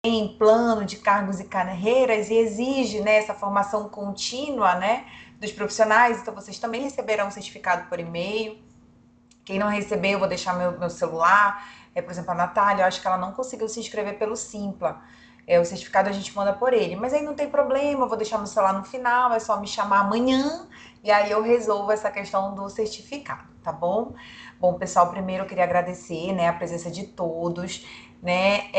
tem plano de cargos e carreiras e exige, né, essa formação contínua, né, dos profissionais. Então, vocês também receberão um certificado por e-mail. Quem não recebeu, eu vou deixar meu celular. Por exemplo, a Natália, eu acho que ela não conseguiu se inscrever pelo Simpla. O certificado a gente manda por ele. Mas aí não tem problema, eu vou deixar meu celular no final, é só me chamar amanhã e aí eu resolvo essa questão do certificado, tá bom? Bom, pessoal, primeiro eu queria agradecer, né, a presença de todos, né,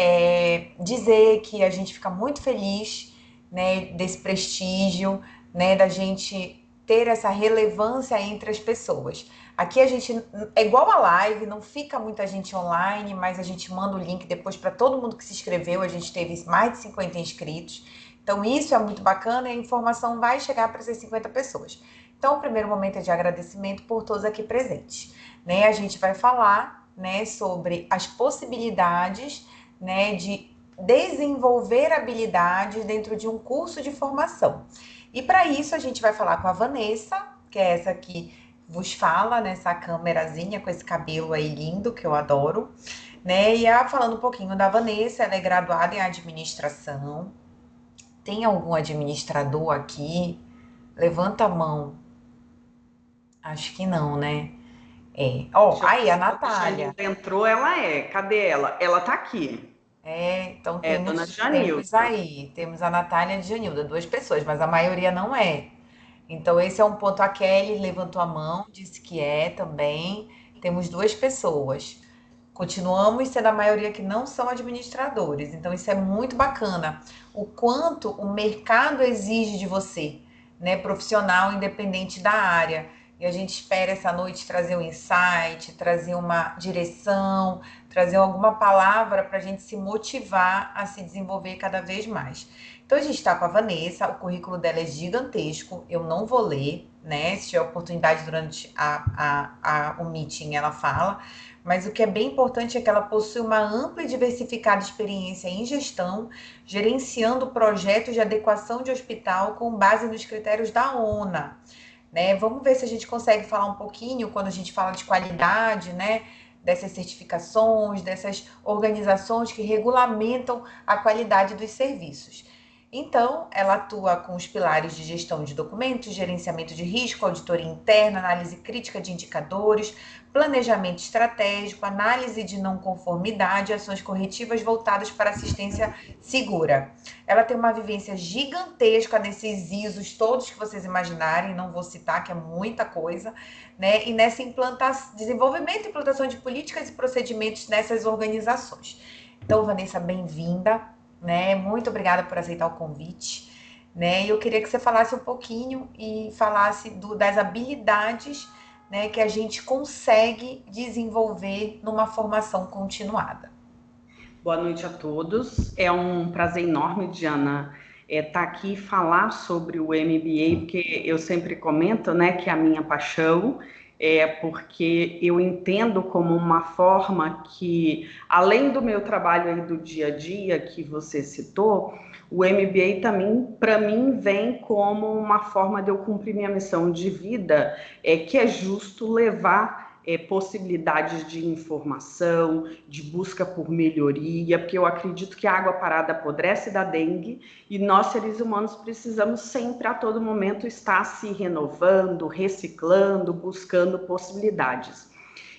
dizer que a gente fica muito feliz, né, desse prestígio, né, da gente ter essa relevância entre as pessoas. Aqui a gente é igual a live, não fica muita gente online, mas a gente manda o link depois para todo mundo que se inscreveu. A gente teve mais de 50 inscritos. Então isso é muito bacana e a informação vai chegar para essas 50 pessoas. Então o primeiro momento é de agradecimento por todos aqui presentes, né? A gente vai falar, né, sobre as possibilidades, né, de desenvolver habilidades dentro de um curso de formação. E para isso a gente vai falar com a Vanessa, que é essa aqui vos fala nessa câmerazinha com esse cabelo aí lindo que eu adoro, né? E falando um pouquinho da Vanessa, ela é graduada em administração. Tem algum administrador aqui? Levanta a mão. Acho que não, né? Ó, Deixa eu ver aí a se a dona Natália. Janilda entrou. Ela é. Cadê ela? Ela tá aqui. Então É, dona temos Janilda. aí, temos a Natália e a Djanilda, duas pessoas, mas a maioria não é. Então, esse é um ponto. A Kelly levantou a mão, disse que é também. Temos duas pessoas. Continuamos sendo a maioria que não são administradores. Então, isso é muito bacana. O quanto o mercado exige de você, né? Profissional, independente da área. E a gente espera essa noite trazer um insight, trazer uma direção, trazer alguma palavra para a gente se motivar a se desenvolver cada vez mais. Então, a gente está com a Vanessa, o currículo dela é gigantesco, eu não vou ler, né? Se tiver oportunidade durante o meeting, ela fala. Mas o que é bem importante é que ela possui uma ampla e diversificada experiência em gestão, gerenciando projetos de adequação de hospital com base nos critérios da ONA, né? Vamos ver se a gente consegue falar um pouquinho quando a gente fala de qualidade, né? Dessas certificações, dessas organizações que regulamentam a qualidade dos serviços. Então, ela atua com os pilares de gestão de documentos, gerenciamento de risco, auditoria interna, análise crítica de indicadores, planejamento estratégico, análise de não conformidade e ações corretivas voltadas para assistência segura. Ela tem uma vivência gigantesca nesses ISOs todos que vocês imaginarem, não vou citar, que é muita coisa, né? E nessa desenvolvimento e implantação de políticas e procedimentos nessas organizações. Então, Vanessa, bem-vinda, né? Muito obrigada por aceitar o convite, né? E eu queria que você falasse um pouquinho e falasse das habilidades, né, que a gente consegue desenvolver numa formação continuada. Boa noite a todos. É um prazer enorme, Diana, estar aqui e falar sobre o MBA, porque eu sempre comento, né, que é a minha paixão, porque eu entendo como uma forma que, além do meu trabalho aí do dia a dia que você citou, o MBA também, para mim, vem como uma forma de eu cumprir minha missão de vida, que é justo levar possibilidades de informação, de busca por melhoria, porque eu acredito que a água parada apodrece da dengue e nós, seres humanos, precisamos sempre, a todo momento, estar se renovando, reciclando, buscando possibilidades.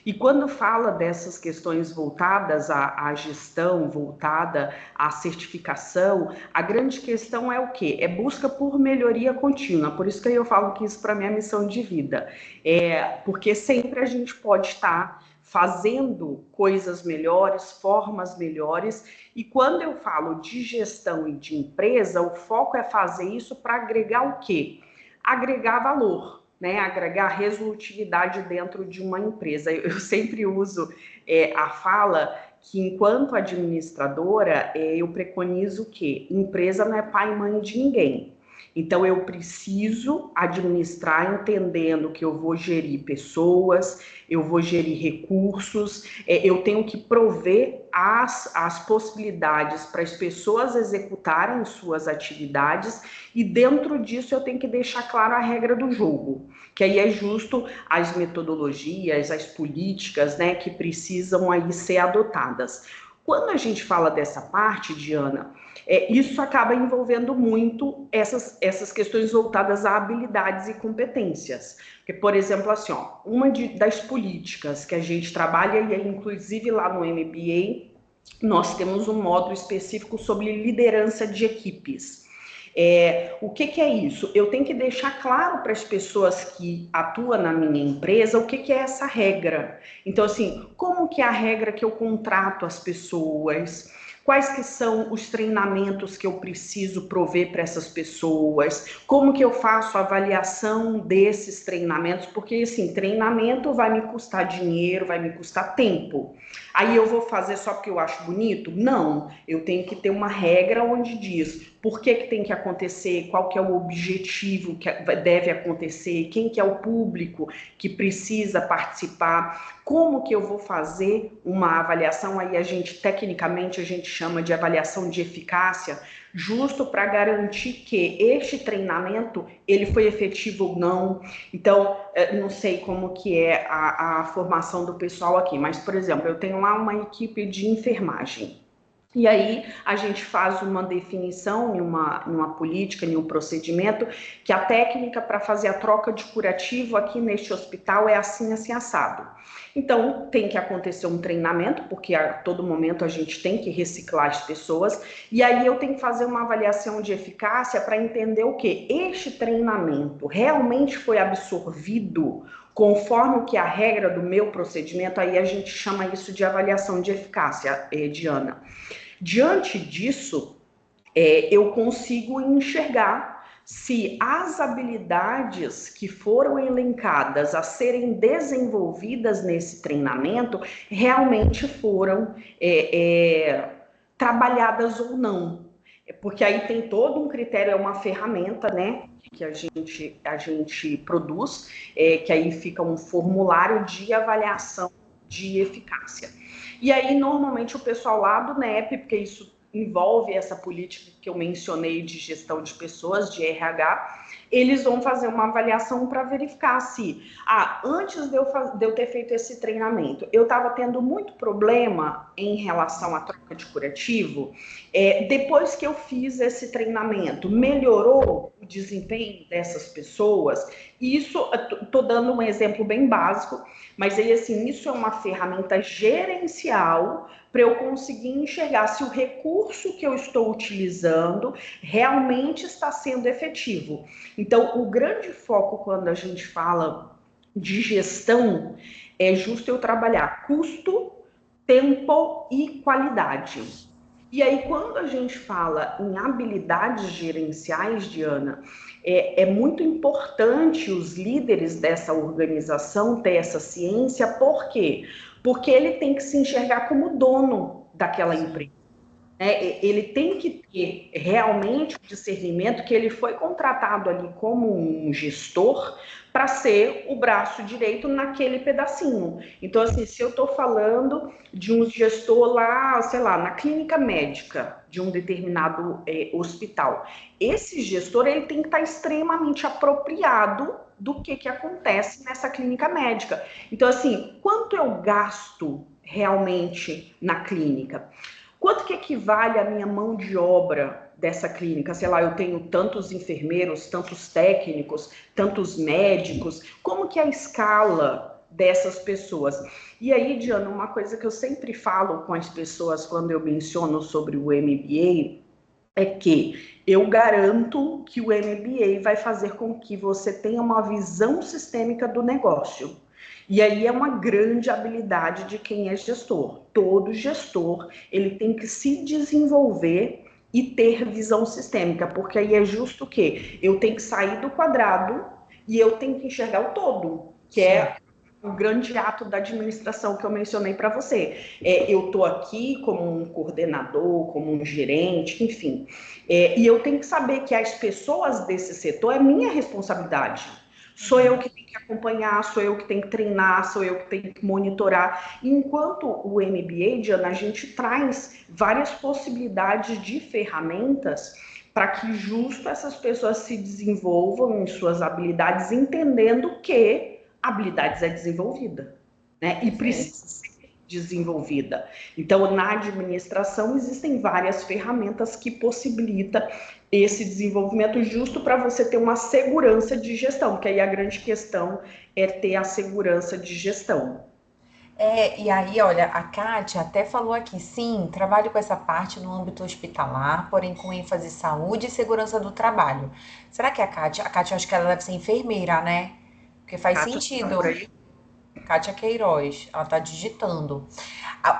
E quando fala dessas questões voltadas à gestão, voltada à certificação, a grande questão é o quê? É busca por melhoria contínua. Por isso que eu falo que isso para mim é missão de vida. Porque sempre a gente pode estar fazendo coisas melhores, formas melhores. E quando eu falo de gestão e de empresa, o foco é fazer isso para agregar o quê? Agregar valor, né, agregar resolutividade dentro de uma empresa. Eu sempre uso a fala que, enquanto administradora, eu preconizo que empresa não é pai e mãe de ninguém. Então, eu preciso administrar entendendo que eu vou gerir pessoas, eu vou gerir recursos, eu tenho que prover as possibilidades para as pessoas executarem suas atividades e dentro disso eu tenho que deixar clara a regra do jogo, que aí é justo as metodologias, as políticas, né, que precisam aí ser adotadas. Quando a gente fala dessa parte, Diana, isso acaba envolvendo muito essas questões voltadas a habilidades e competências. Porque, por exemplo, assim, ó, das políticas que a gente trabalha, e aí, inclusive lá no MBA, nós temos um módulo específico sobre liderança de equipes. O que é isso? Eu tenho que deixar claro para as pessoas que atuam na minha empresa o que é essa regra. Então, assim, como que é a regra que eu contrato as pessoas? Quais que são os treinamentos que eu preciso prover para essas pessoas? Como que eu faço a avaliação desses treinamentos? Porque, assim, treinamento vai me custar dinheiro, vai me custar tempo. Aí eu vou fazer só porque eu acho bonito? Não, eu tenho que ter uma regra onde diz por que tem que acontecer, qual que é o objetivo que deve acontecer, quem que é o público que precisa participar, como que eu vou fazer uma avaliação, aí tecnicamente a gente chama de avaliação de eficácia, justo para garantir que este treinamento, ele foi efetivo ou não. Então, não sei como que é a formação do pessoal aqui, mas, por exemplo, eu tenho lá uma equipe de enfermagem. E aí a gente faz uma definição numa política, em um procedimento, que a técnica para fazer a troca de curativo aqui neste hospital é assim, assim, assado. Então, tem que acontecer um treinamento, porque a todo momento a gente tem que reciclar as pessoas, e aí eu tenho que fazer uma avaliação de eficácia para entender o que? Este treinamento realmente foi absorvido conforme o que é a regra do meu procedimento, aí a gente chama isso de avaliação de eficácia, Diana. Diante disso, eu consigo enxergar se as habilidades que foram elencadas a serem desenvolvidas nesse treinamento realmente foram trabalhadas ou não. Porque aí tem todo um critério, é uma ferramenta, né, que a gente produz, que aí fica um formulário de avaliação de eficácia. E aí, normalmente, o pessoal lá do NEP, porque isso envolve essa política que eu mencionei de gestão de pessoas, de RH, eles vão fazer uma avaliação para verificar se, antes de eu ter feito esse treinamento, eu estava tendo muito problema em relação à troca de curativo. Depois que eu fiz esse treinamento, melhorou o desempenho dessas pessoas? E isso, estou dando um exemplo bem básico, mas aí, assim, isso é uma ferramenta gerencial para eu conseguir enxergar se o recurso que eu estou utilizando realmente está sendo efetivo. Então, o grande foco quando a gente fala de gestão é justo eu trabalhar custo, tempo e qualidade. E aí, quando a gente fala em habilidades gerenciais, Diana, é muito importante os líderes dessa organização ter essa ciência, por quê? Porque ele tem que se enxergar como dono daquela empresa. Ele tem que ter realmente o discernimento que ele foi contratado ali como um gestor para ser o braço direito naquele pedacinho. Então, assim, se eu estou falando de um gestor lá, sei lá, na clínica médica de um determinado hospital, esse gestor ele tem que estar extremamente apropriado do que acontece nessa clínica médica. Então, assim, quanto eu gasto realmente na clínica? Quanto que equivale a minha mão de obra dessa clínica? Sei lá, eu tenho tantos enfermeiros, tantos técnicos, tantos médicos. Como que é a escala dessas pessoas? E aí, Diana, uma coisa que eu sempre falo com as pessoas quando eu menciono sobre o MBA é que eu garanto que o MBA vai fazer com que você tenha uma visão sistêmica do negócio. E aí é uma grande habilidade de quem é gestor. Todo gestor, ele tem que se desenvolver e ter visão sistêmica, porque aí é justo que eu tenho que sair do quadrado e eu tenho que enxergar o todo, que é o grande ato da administração que eu mencionei para você. Eu estou aqui como um coordenador, como um gerente, enfim. E eu tenho que saber que as pessoas desse setor é minha responsabilidade. Sou eu que tenho que acompanhar, sou eu que tenho que treinar, sou eu que tenho que monitorar. Enquanto o MBA, Diana, a gente traz várias possibilidades de ferramentas para que justo essas pessoas se desenvolvam em suas habilidades, entendendo que habilidades é desenvolvida, né? E precisa ser desenvolvida. Então, na administração, existem várias ferramentas que possibilitam esse desenvolvimento justo para você ter uma segurança de gestão, porque aí a grande questão é ter a segurança de gestão. E aí, olha, a Kátia até falou aqui, sim, trabalho com essa parte no âmbito hospitalar, porém com ênfase em saúde e segurança do trabalho. Será que a Kátia, eu acho que ela deve ser enfermeira, né? Porque faz Kátia, você tá por sentido. aí? Kátia Queiroz, ela tá digitando.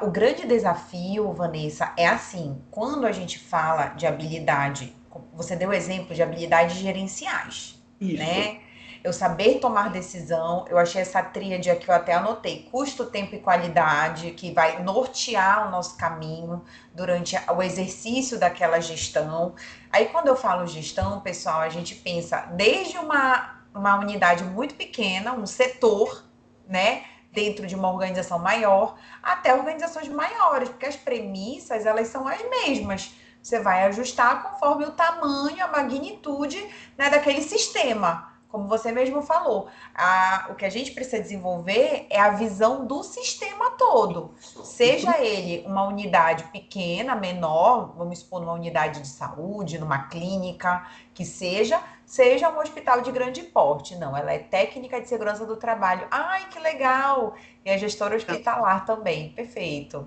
O grande desafio, Vanessa, é assim, quando a gente fala de habilidade, você deu exemplo de habilidades gerenciais, Isso. né? Eu saber tomar decisão, eu achei essa tríade aqui, eu até anotei, custo, tempo e qualidade, que vai nortear o nosso caminho durante o exercício daquela gestão. Aí, quando eu falo gestão, pessoal, a gente pensa desde uma unidade muito pequena, um setor, né? Dentro de uma organização maior, até organizações maiores, porque as premissas, elas são as mesmas. Você vai ajustar conforme o tamanho, a magnitude, né, daquele sistema. Como você mesmo falou, o que a gente precisa desenvolver é a visão do sistema todo. Seja ele uma unidade pequena, menor, vamos supor, numa unidade de saúde, numa clínica, que seja um hospital de grande porte. Não, ela é técnica de segurança do trabalho. Ai, que legal! E é gestora hospitalar também, perfeito.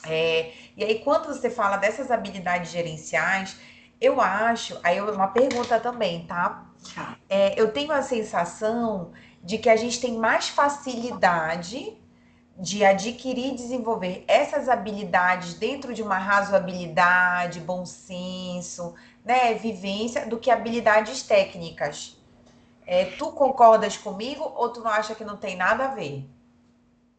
E aí, quando você fala dessas habilidades gerenciais, eu acho, aí uma pergunta também, tá? Tá. Eu tenho a sensação de que a gente tem mais facilidade de adquirir e desenvolver essas habilidades dentro de uma razoabilidade, bom senso, né, vivência, do que habilidades técnicas. Tu concordas comigo ou tu não acha que não tem nada a ver?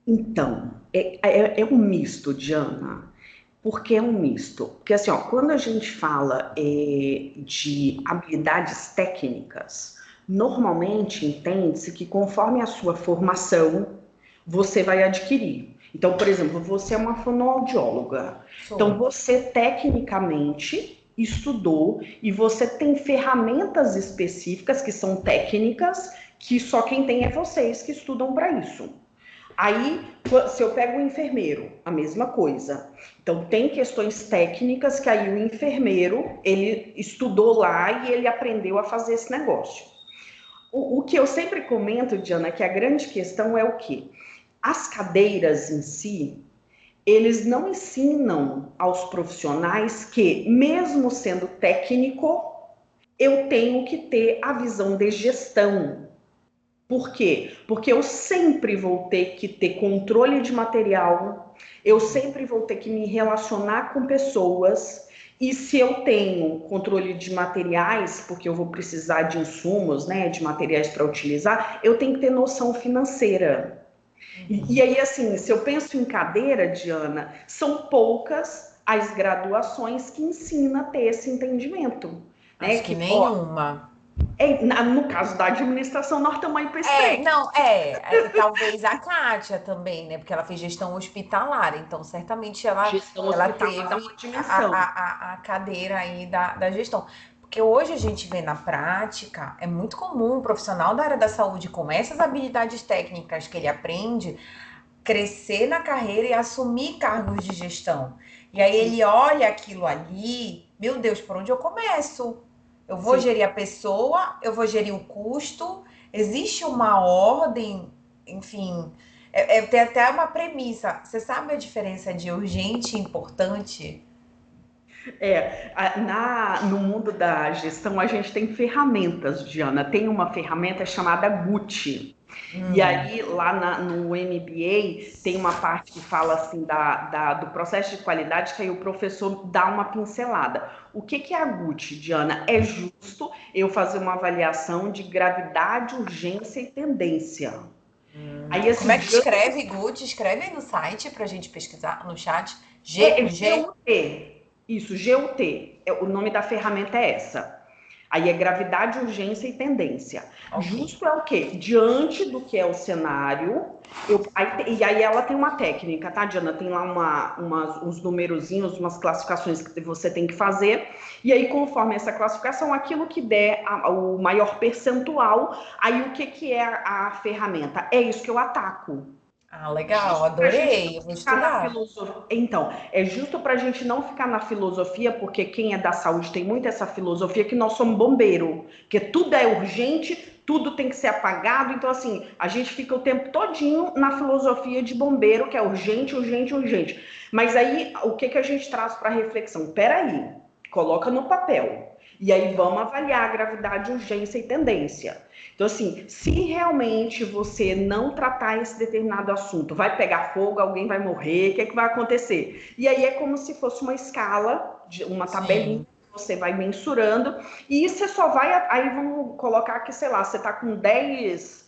Então, é um misto, Diana. Por que é um misto? Porque assim, ó, quando a gente fala de habilidades técnicas, normalmente entende-se que conforme a sua formação, você vai adquirir. Então, por exemplo, você é uma fonoaudióloga. Então, Sou. você tecnicamente estudou e você tem ferramentas específicas que são técnicas que só quem tem é vocês que estudam para isso. Aí, se eu pego o enfermeiro, a mesma coisa. Então, tem questões técnicas que aí o enfermeiro, ele estudou lá e ele aprendeu a fazer esse negócio. O que eu sempre comento, Diana, que a grande questão é o quê? As cadeiras em si, eles não ensinam aos profissionais que, mesmo sendo técnico, eu tenho que ter a visão de gestão. Por quê? Porque eu sempre vou ter que ter controle de material, eu sempre vou ter que me relacionar com pessoas, e se eu tenho controle de materiais, porque eu vou precisar de insumos, né, de materiais para utilizar, eu tenho que ter noção financeira. E aí, assim, se eu penso em cadeira, Diana, são poucas as graduações que ensinam a ter esse entendimento. Né? Acho que Que, ó, nenhuma. no caso da administração, nós estamos aí para estreito. Não, e talvez a Kátia também, né? Porque ela fez gestão hospitalar, então certamente Gestão ela hospitalar dá teve uma dimensão. a cadeira aí da gestão. Porque hoje a gente vê na prática, é muito comum o profissional da área da saúde, com essas habilidades técnicas que ele aprende, crescer na carreira e assumir cargos de gestão. E aí Sim, ele olha aquilo ali, meu Deus, por onde eu começo? Eu vou sim. gerir a pessoa, eu vou gerir o custo, existe uma ordem, enfim, tem até uma premissa. Você sabe a diferença de urgente e importante? No mundo da gestão, a gente tem ferramentas, Diana. Tem uma ferramenta chamada Gucci. E Hum, aí, lá no MBA, tem uma parte que fala assim do processo de qualidade, que aí o professor dá uma pincelada. O que é a Gucci, Diana? É justo eu fazer uma avaliação de gravidade, urgência e tendência. Aí, Como assim, é que escreve, Good? Escreve aí no site pra gente pesquisar no chat. G é com G? GUT. Isso, GUT. O nome da ferramenta é essa. Aí é gravidade, urgência e tendência. Ok. Justo é o quê? Diante do que é o cenário, e aí ela tem uma técnica, tá, Diana? Tem lá uns numerozinhos, umas classificações que você tem que fazer, e aí conforme essa classificação, aquilo que der o maior percentual, aí o que é a ferramenta? É isso que eu ataco. Ah, legal, Justo para a gente adorei. não Eu vou ficar na estudar. filosofia. Então, é justo para a gente não ficar na filosofia, porque quem é da saúde tem muito essa filosofia que nós somos bombeiro, que tudo é urgente, tudo tem que ser apagado. Então, assim, a gente fica o tempo todinho na filosofia de bombeiro, que é urgente, urgente, urgente. Mas aí, o que, que a gente traz para reflexão? Peraí, coloca no papel. E aí vamos avaliar a gravidade, urgência e tendência. Então, assim, se realmente você não tratar esse determinado assunto, vai pegar fogo, alguém vai morrer, o que é que vai acontecer? E aí é como se fosse uma escala, uma tabelinha Sim, que você vai mensurando, e você só vai. Aí vamos colocar que, sei lá, você está com 10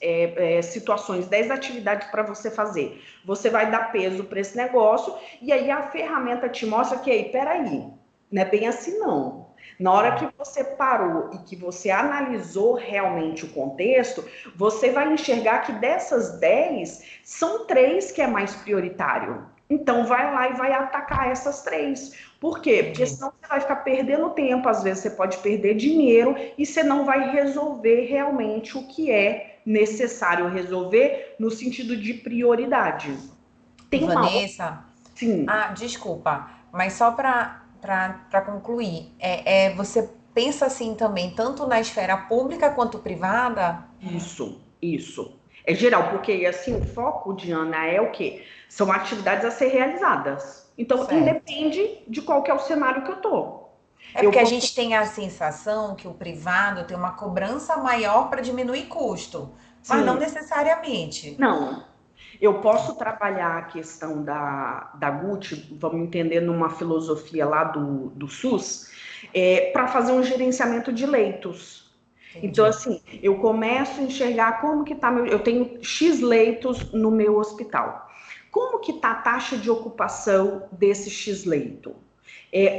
situações, 10 atividades para você fazer. Você vai dar peso para esse negócio, e aí a ferramenta te mostra que, aí, peraí, não é bem assim não. Na hora que você parou e que você analisou realmente o contexto, você vai enxergar que dessas 10, são 3 que é mais prioritário. Então, vai lá e vai atacar essas 3. Por quê? Porque entendi. senão você vai ficar perdendo tempo, às vezes você pode perder dinheiro e você não vai resolver realmente o que é necessário resolver no sentido de prioridade. Tem uma outra, Vanessa, sim, desculpa, mas só para concluir, você pensa assim também, tanto na esfera pública quanto privada? isso. É geral, porque assim, o foco, Diana, é o quê? São atividades a ser realizadas. Então, Certo. independe de qual que é o cenário que eu tô. É Eu porque a posso. gente tem a sensação que o privado tem uma cobrança maior para diminuir custo, mas não Sim, necessariamente. não. Eu posso trabalhar a questão da Gucci, vamos entender numa filosofia lá do SUS, para fazer um gerenciamento de leitos. Então, Entendi. assim, eu começo a enxergar como que está meu. Eu tenho X leitos no meu hospital. Como que está a taxa de ocupação desse X leito?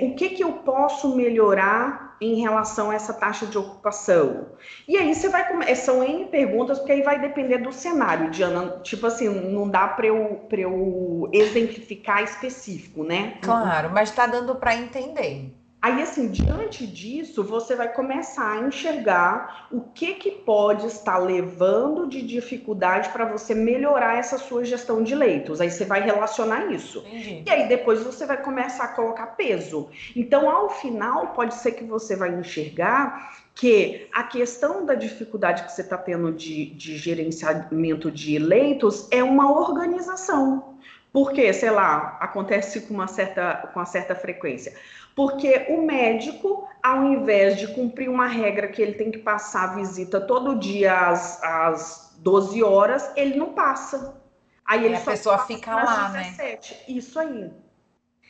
O que que eu posso melhorar em relação a essa taxa de ocupação? E aí você vai são N perguntas, porque aí vai depender do cenário, Diana. Tipo assim, não dá para eu exemplificar específico, né? Claro, mas está dando para entender. Aí, assim, diante disso, você vai começar a enxergar o que que pode estar levando de dificuldade para você melhorar essa sua gestão de leitos. Aí você vai relacionar isso. E Entendi. aí depois você vai começar a colocar peso. Então, ao final, pode ser que você vai enxergar que a questão da dificuldade que você está tendo de gerenciamento de leitos é uma organização. Porque, sei lá, acontece com uma certa frequência. Porque o médico, ao invés de cumprir uma regra que ele tem que passar a visita todo dia às 12 horas, ele não passa. Aí Aí ele a só pessoa passa fica às lá, né? 17. Isso aí.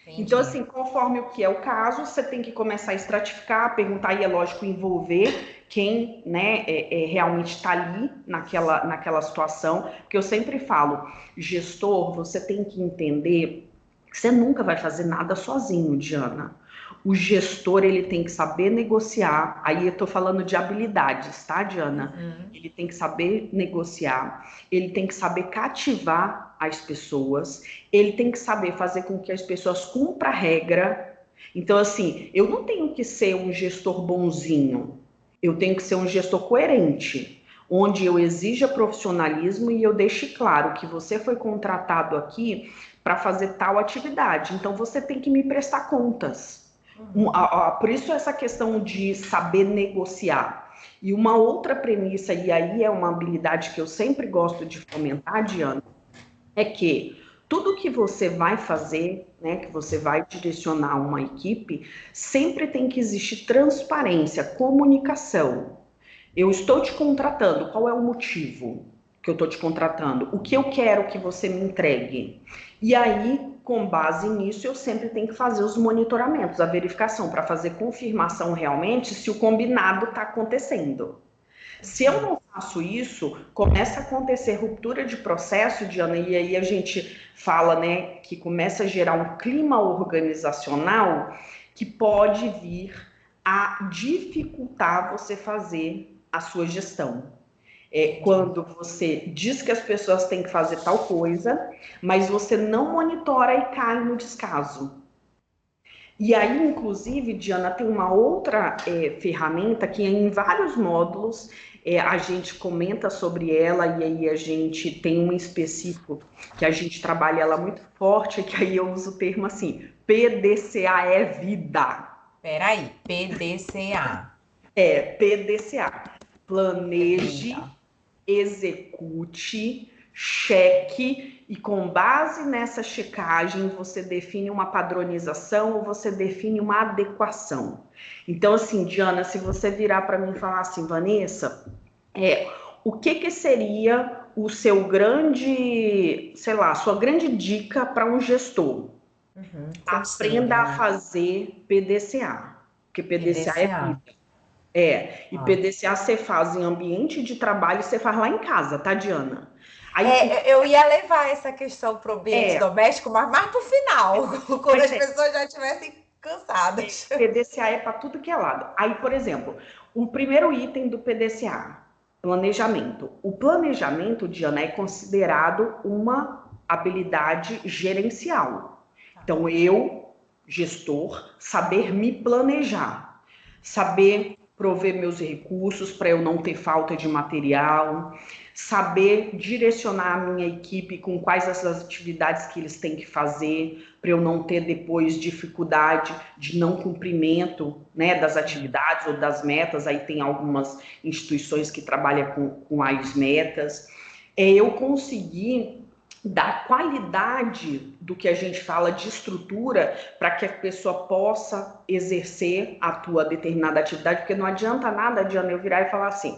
Então, Entendi. assim, conforme o que é o caso, você tem que começar a estratificar, perguntar, e é lógico, envolver quem né, realmente está ali naquela situação. Porque eu sempre falo, gestor, você tem que entender que você nunca vai fazer nada sozinho, Diana. O gestor, ele tem que saber negociar. Aí eu estou falando de habilidades, tá, Diana? Uhum. Ele tem que saber negociar, ele tem que saber cativar as pessoas, ele tem que saber fazer com que as pessoas cumpram a regra. Então, assim, eu não tenho que ser um gestor bonzinho, eu tenho que ser um gestor coerente, onde eu exija profissionalismo e eu deixe claro que você foi contratado aqui para fazer tal atividade, então você tem que me prestar contas. Por isso essa questão de saber negociar. E uma outra premissa, e aí é uma habilidade que eu sempre gosto de fomentar, Diana, é que tudo que você vai fazer, né, que você vai direcionar uma equipe, sempre tem que existir transparência, comunicação. Eu estou te contratando, qual é o motivo que eu estou te contratando? O que eu quero que você me entregue? E aí, com base nisso, eu sempre tenho que fazer os monitoramentos, a verificação, para fazer confirmação realmente se o combinado está acontecendo. Se eu Entendi. não faço isso, começa a acontecer ruptura de processo, Diana, e aí a gente fala, né, que começa a gerar um clima organizacional que pode vir a dificultar você fazer a sua gestão. Entendi. Quando você diz que as pessoas têm que fazer tal coisa, mas você não monitora e cai no descaso. E aí, inclusive, Diana, tem uma outra ferramenta que é em vários módulos, a gente comenta sobre ela e aí a gente tem um específico que a gente trabalha ela muito forte, que aí eu uso o termo assim, PDCA é vida. Peraí, PDCA. PDCA. É Planeje, vida. execute, cheque e com base nessa checagem você define uma padronização ou você define uma adequação. Então, assim, Diana, se você virar para mim e falar assim, Vanessa, o que seria o seu grande, sei lá, sua grande dica para um gestor? Aprenda Conselho, a né? fazer PDCA, porque PDCA é vida. PDCA. E PDCA você faz em ambiente de trabalho, você faz lá em casa, tá, Diana? Aí, Eu ia levar essa questão para o ambiente é, doméstico, mas mais para o final, quando mas as pessoas já estivessem cansadas. PDCA é para tudo que é lado. Aí, por exemplo, o primeiro item do PDCA, planejamento. O planejamento, Diana, é considerado uma habilidade gerencial. Então, eu, gestor, saber me planejar, saber prover meus recursos para eu não ter falta de material, saber direcionar a minha equipe com quais essas atividades que eles têm que fazer, para eu não ter depois dificuldade de não cumprimento, né, das atividades ou das metas. Aí tem algumas instituições que trabalham com as metas. Eu conseguir dar qualidade do que a gente fala de estrutura para que a pessoa possa exercer a tua determinada atividade, porque não adianta nada, Diana, eu virar e falar assim,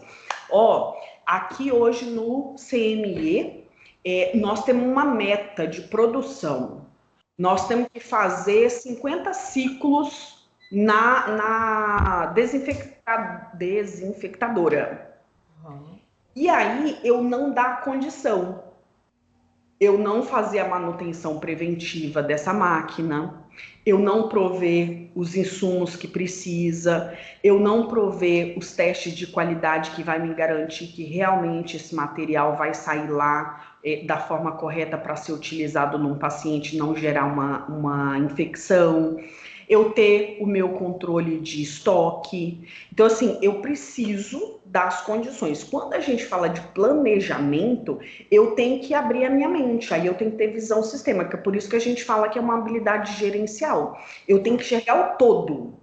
aqui hoje no CME, nós temos uma meta de produção, nós temos que fazer 50 ciclos na desinfectadora. E aí eu não dá condição, eu não fazer a manutenção preventiva dessa máquina, eu não prover os insumos que precisa, eu não prover os testes de qualidade que vai me garantir que realmente esse material vai sair lá da forma correta para ser utilizado num paciente, não gerar uma infecção, eu ter o meu controle de estoque. Então, assim, eu preciso das condições. Quando a gente fala de planejamento, eu tenho que abrir a minha mente, aí eu tenho que ter visão sistêmica, por isso que a gente fala que é uma habilidade gerencial. Eu tenho que enxergar o todo.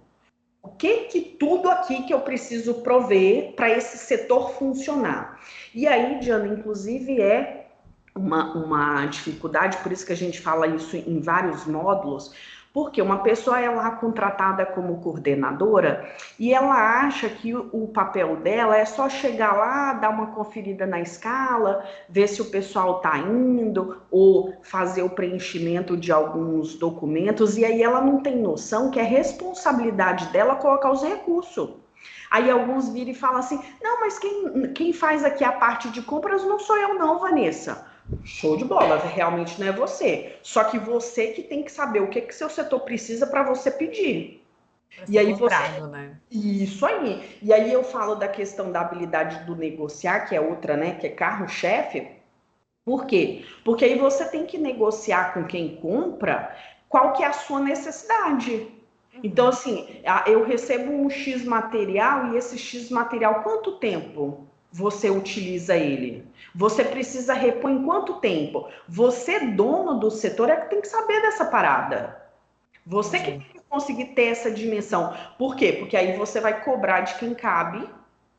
O que tudo aqui que eu preciso prover para esse setor funcionar? E aí, Diana, inclusive uma dificuldade, por isso que a gente fala isso em vários módulos, porque uma pessoa é lá contratada como coordenadora e ela acha que o papel dela é só chegar lá, dar uma conferida na escala, ver se o pessoal está indo ou fazer o preenchimento de alguns documentos, e aí ela não tem noção que é responsabilidade dela colocar os recursos. Aí alguns viram e falam assim, não, mas quem faz aqui a parte de compras não sou eu não, Vanessa. Show de bola, realmente não é você. Só que você que tem que saber o que seu setor precisa para você pedir. Para E ser aí você. comprado, né? Isso aí. E aí eu falo da questão da habilidade do negociar, que é outra, né? Que é carro-chefe. Por quê? Porque aí você tem que negociar com quem compra qual que é a sua necessidade. Então, assim, eu recebo um X material e esse X material, quanto tempo você utiliza ele? Você precisa repor em quanto tempo? Você, dono do setor, é que tem que saber dessa parada. Você que tem que conseguir ter essa dimensão. Por quê? Porque aí você vai cobrar de quem cabe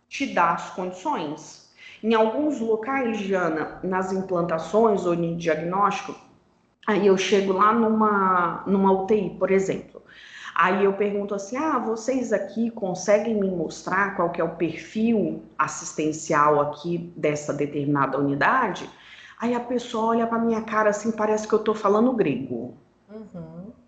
te dar as condições. Em alguns locais, Diana, nas implantações ou em diagnóstico, aí eu chego lá numa UTI, por exemplo. Aí eu pergunto assim, vocês aqui conseguem me mostrar qual que é o perfil assistencial aqui dessa determinada unidade? Aí a pessoa olha para minha cara assim, parece que eu estou falando grego.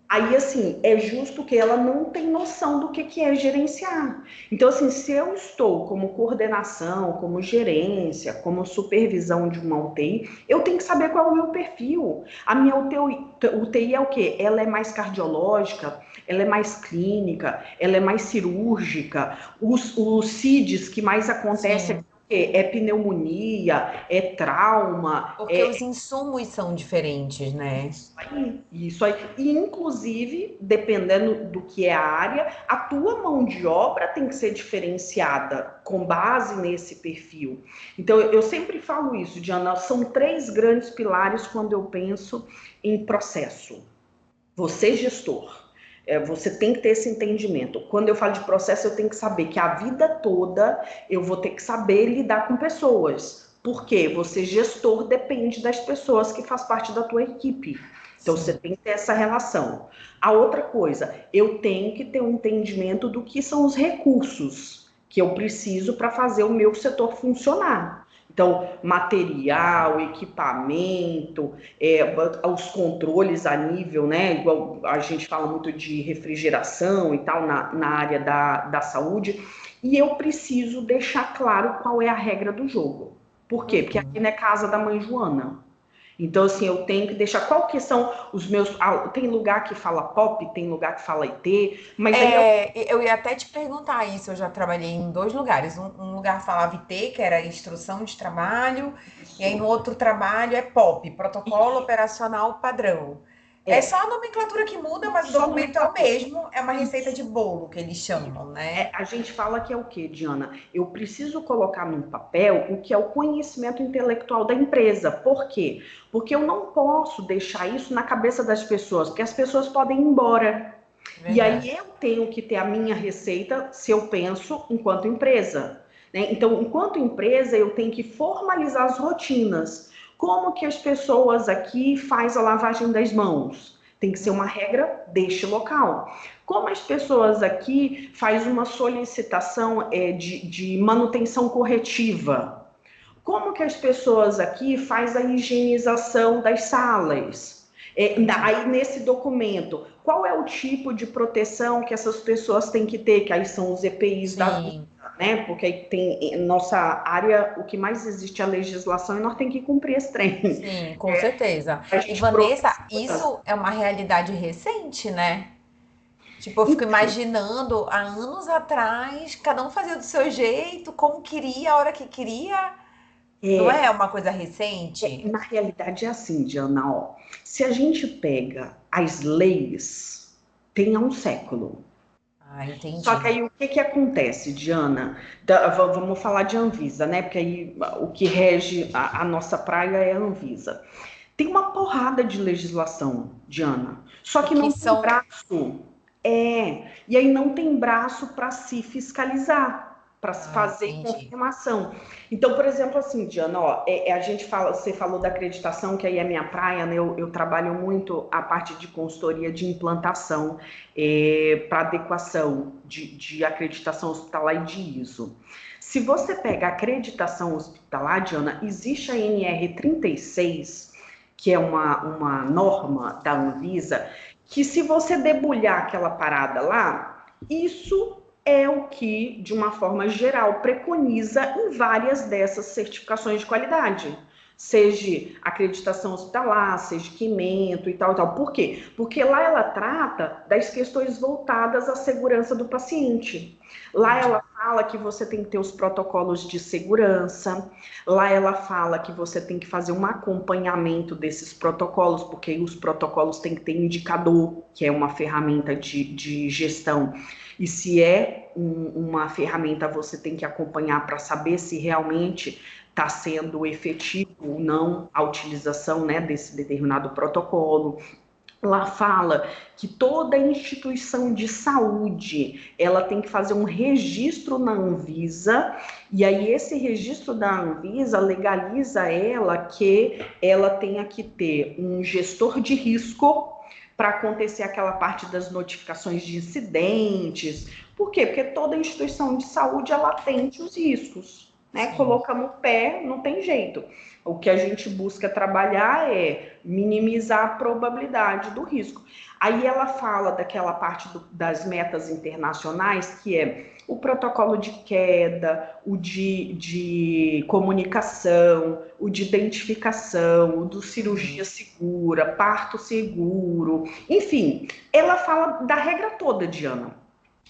Aí, assim, é justo que ela não tem noção do que é gerenciar. Então, assim, se eu estou como coordenação, como gerência, como supervisão de uma UTI, eu tenho que saber qual é o meu perfil. A minha UTI é o quê? Ela é mais cardiológica, ela é mais clínica, ela é mais cirúrgica. Os CIDs que mais acontece É pneumonia, é trauma, Porque os insumos são diferentes, né? isso aí. E, inclusive, dependendo do que é a área, a tua mão de obra tem que ser diferenciada com base nesse perfil. Então, eu sempre falo isso, Diana, são três grandes pilares quando eu penso em processo. Você, gestor, você tem que ter esse entendimento. Quando eu falo de processo, eu tenho que saber que a vida toda eu vou ter que saber lidar com pessoas. Porque você, gestor, depende das pessoas que faz parte da tua equipe. Então, você Sim. tem que ter essa relação. A outra coisa, eu tenho que ter um entendimento do que são os recursos que eu preciso para fazer o meu setor funcionar. Então, material, equipamento, os controles a nível, né? Igual a gente fala muito de refrigeração e tal na área da saúde. E eu preciso deixar claro qual é a regra do jogo. Por quê? Porque aqui Uhum. não é casa da mãe Joana. Então, assim, eu tenho que deixar qual que são os meus. Tem lugar que fala pop, tem lugar que fala IT, mas aí eu. Eu ia até te perguntar isso. Eu já trabalhei em dois lugares. Um lugar falava IT, que era instrução de trabalho, e aí no Isso. outro trabalho é POP, Protocolo Operacional Padrão. É É, só a nomenclatura que muda, mas o só documento é o nomenclatura. mesmo. É uma receita de bolo que eles chamam, né? A gente fala que é o quê, Diana? Eu preciso colocar num papel o que é o conhecimento intelectual da empresa. Por quê? Porque eu não posso deixar isso na cabeça das pessoas, porque as pessoas podem ir embora. E aí Verdade. eu tenho que ter a minha receita se eu penso enquanto empresa, né? Então, enquanto empresa, eu tenho que formalizar as rotinas. Como que as pessoas aqui faz a lavagem das mãos? Tem que ser uma regra deste local. Como as pessoas aqui faz uma solicitação de manutenção corretiva? Como que as pessoas aqui faz a higienização das salas? Aí nesse documento, qual é o tipo de proteção que essas pessoas têm que ter? Que aí são os EPIs da vida, Sim, né? Porque aí tem em nossa área, o que mais existe é a legislação e nós temos que cumprir esse trem. sim, com certeza. A E gente Vanessa, processa. isso é uma realidade recente, né? Tipo, eu fico imaginando há anos atrás, cada um fazia do seu jeito, como queria, a hora que queria. Não é É, uma coisa recente? na realidade é assim, Diana, ó. Se a gente pega as leis, tem há um século. Ah, Só que entendi. aí o que que acontece, Diana? Vamos falar de Anvisa, né? Porque aí o que rege a nossa praia é a Anvisa. Tem uma porrada de legislação, Diana. Só E que que não tem são. braço. E aí não tem braço para se fiscalizar, para se Ah, fazer entendi. confirmação. Então, por exemplo, assim, Diana, ó, a gente fala, você falou da acreditação, que aí é minha praia, né? Eu trabalho muito a parte de consultoria de implantação para adequação de acreditação hospitalar e de ISO. Se você pega a acreditação hospitalar, Diana, existe a NR 36, que é uma norma da Anvisa, que se você debulhar aquela parada lá, isso é o que, de uma forma geral, preconiza em várias dessas certificações de qualidade. Seja acreditação hospitalar, seja quimento e tal, e tal. Por quê? Porque lá ela trata das questões voltadas à segurança do paciente. Lá ela Entendi. fala que você tem que ter os protocolos de segurança, lá ela fala que você tem que fazer um acompanhamento desses protocolos, porque os protocolos têm que ter indicador, que é uma ferramenta de gestão. E se uma ferramenta, você tem que acompanhar para saber se realmente está sendo efetivo ou não a utilização, né, desse determinado protocolo. Lá fala que toda instituição de saúde ela tem que fazer um registro na Anvisa, e aí esse registro da Anvisa legaliza ela que ela tenha que ter um gestor de risco para acontecer aquela parte das notificações de incidentes. Por quê? Porque toda instituição de saúde ela atende os riscos, né? Sim. Colocamos o pé, não tem jeito. O que a gente busca trabalhar é minimizar a probabilidade do risco. Aí ela fala daquela parte das metas internacionais, que é o protocolo de queda, o de comunicação, o de identificação, o do cirurgia Uhum. segura, parto seguro, enfim, ela fala da regra toda, Diana.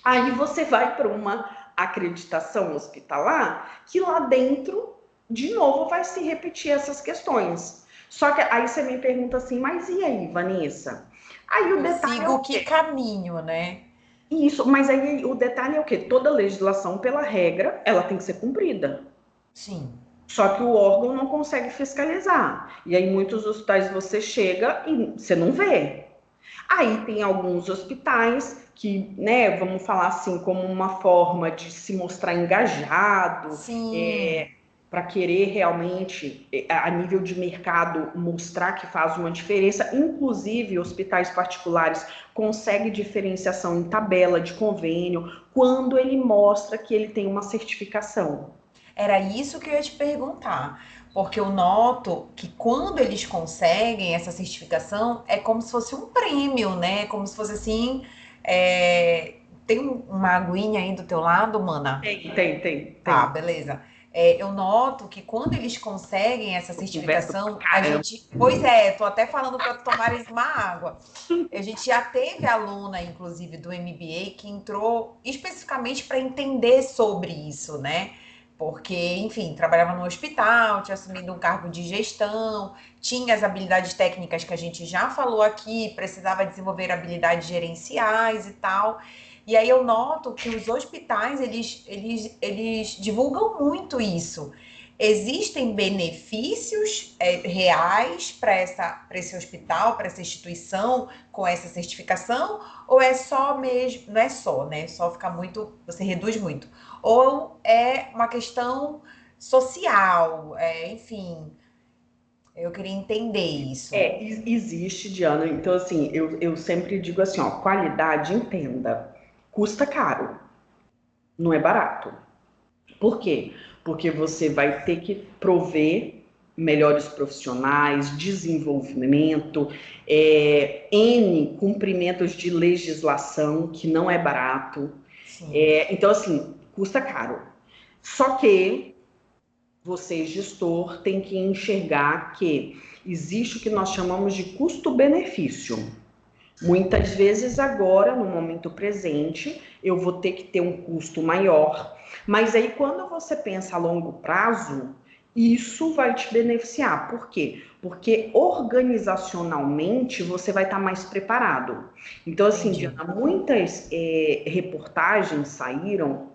Aí você vai para uma acreditação hospitalar, que lá dentro, de novo, vai se repetir essas questões. Só que aí você me pergunta assim, mas e aí, Vanessa? Aí o Eu detalhe é o sigo que quê? caminho, né? Isso, mas aí o detalhe é o quê? Toda legislação, pela regra, ela tem que ser cumprida. Sim. Só que o órgão não consegue fiscalizar. E aí muitos hospitais você chega e você não vê. Aí tem alguns hospitais que, né, vamos falar assim, como uma forma de se mostrar engajado, Sim. para querer realmente, a nível de mercado, mostrar que faz uma diferença. Inclusive, hospitais particulares conseguem diferenciação em tabela de convênio quando ele mostra que ele tem uma certificação. Era isso que eu ia te perguntar. Porque eu noto que quando eles conseguem essa certificação, é como se fosse um prêmio, né? Como se fosse assim. Tem uma aguinha aí do teu lado, mana? Tem. Tá, beleza. Eu noto que quando eles conseguem essa Eu converso pra certificação, a caramba. gente. Pois é, tô até falando para tomares uma água. A gente já teve aluna, inclusive, do MBA que entrou especificamente para entender sobre isso, né? Porque, enfim, trabalhava no hospital, tinha assumido um cargo de gestão, tinha as habilidades técnicas que a gente já falou aqui, precisava desenvolver habilidades gerenciais e tal. E aí eu noto que os hospitais, eles divulgam muito isso. Existem benefícios reais para esse hospital, para essa instituição, com essa certificação? Ou é só mesmo, não é só, né? Só ficar muito, você reduz muito. Ou é uma questão social, enfim, eu queria entender isso. Existe, Diana. Então, assim, eu sempre digo assim, ó, qualidade, entenda, custa caro, não é barato. Por quê? Porque você vai ter que prover melhores profissionais, desenvolvimento, N cumprimentos de legislação, que não é barato. Sim, Então, assim, custa caro. Só que você, gestor, tem que enxergar que existe o que nós chamamos de custo-benefício. Muitas vezes, agora, no momento presente, eu vou ter que ter um custo maior, mas aí, quando você pensa a longo prazo, isso vai te beneficiar. Por quê? Porque organizacionalmente você vai estar mais preparado. Então, assim, entendi. Diana, muitas reportagens saíram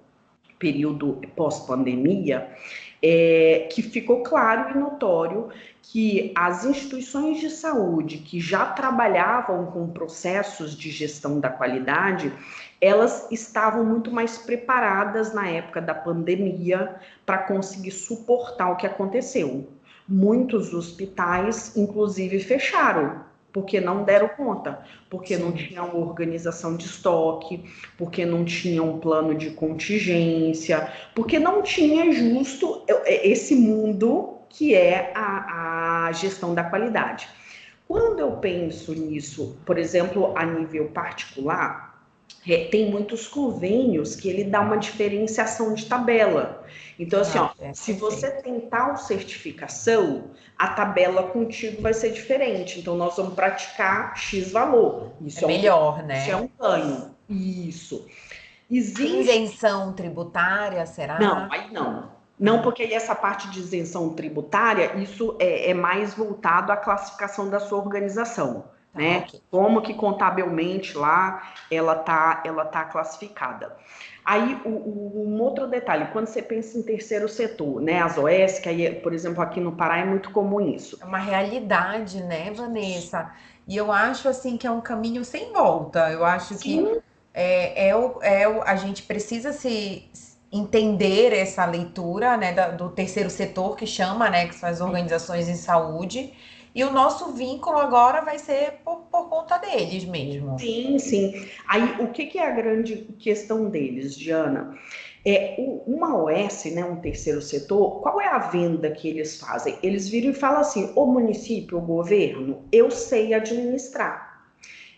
período pós-pandemia, que ficou claro e notório que as instituições de saúde que já trabalhavam com processos de gestão da qualidade, elas estavam muito mais preparadas na época da pandemia para conseguir suportar o que aconteceu. Muitos hospitais, inclusive, fecharam, porque não deram conta, porque não Sim, tinham organização de estoque, porque não tinha um plano de contingência, porque não tinha justo esse mundo que é a gestão da qualidade. Quando eu penso nisso, por exemplo, a nível particular, tem muitos convênios que ele dá uma diferenciação de tabela. Então, assim, ó, se você perfeito. tem tal certificação, a tabela contigo vai ser diferente. Então, nós vamos praticar X valor. É melhor, Isso é né? um ganho. Isso. Tem Existe. isenção tributária, Não, será? aí não. Não, Não. porque aí essa parte de isenção tributária, isso é mais voltado à classificação da sua organização, Tá, né? ok. Como que contabilmente lá ela tá classificada. Aí, um outro detalhe, quando você pensa em terceiro setor, né? As OS, que aí, por exemplo, aqui no Pará é muito comum isso. É uma realidade, né, Vanessa? E eu acho assim que é um caminho sem volta. Eu acho que Sim, a gente precisa se entender essa leitura, né, do terceiro setor que chama, né, que são as organizações em saúde. E o nosso vínculo agora vai ser por conta deles mesmo. sim, sim. Aí, o que que é a grande questão deles, Diana? Uma OS, né, um terceiro setor, qual é a venda que eles fazem? Eles viram e falam assim: o município, o governo, eu sei administrar.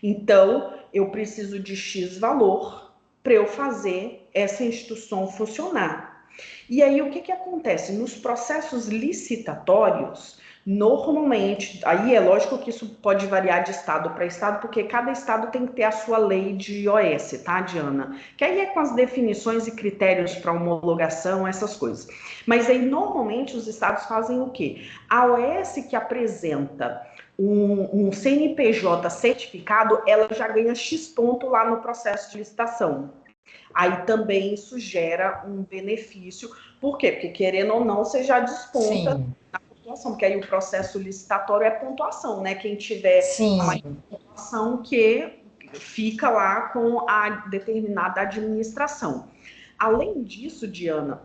Então, eu preciso de X valor para eu fazer essa instituição funcionar. E aí, o que que acontece? Nos processos licitatórios, Normalmente, aí é lógico que isso pode variar de estado para estado, porque cada estado tem que ter a sua lei de IOS, tá, Diana? Que aí é com as definições e critérios para homologação, essas coisas. Mas aí, normalmente, os estados fazem o quê? A OS que apresenta um CNPJ certificado, ela já ganha X ponto lá no processo de licitação. Aí também isso gera um benefício. Por quê? Porque, querendo ou não, você já desponta Sim, pontuação, porque aí o processo licitatório é pontuação, né? Quem tiver a maior sim, pontuação que fica lá com a determinada administração. Além disso, Diana,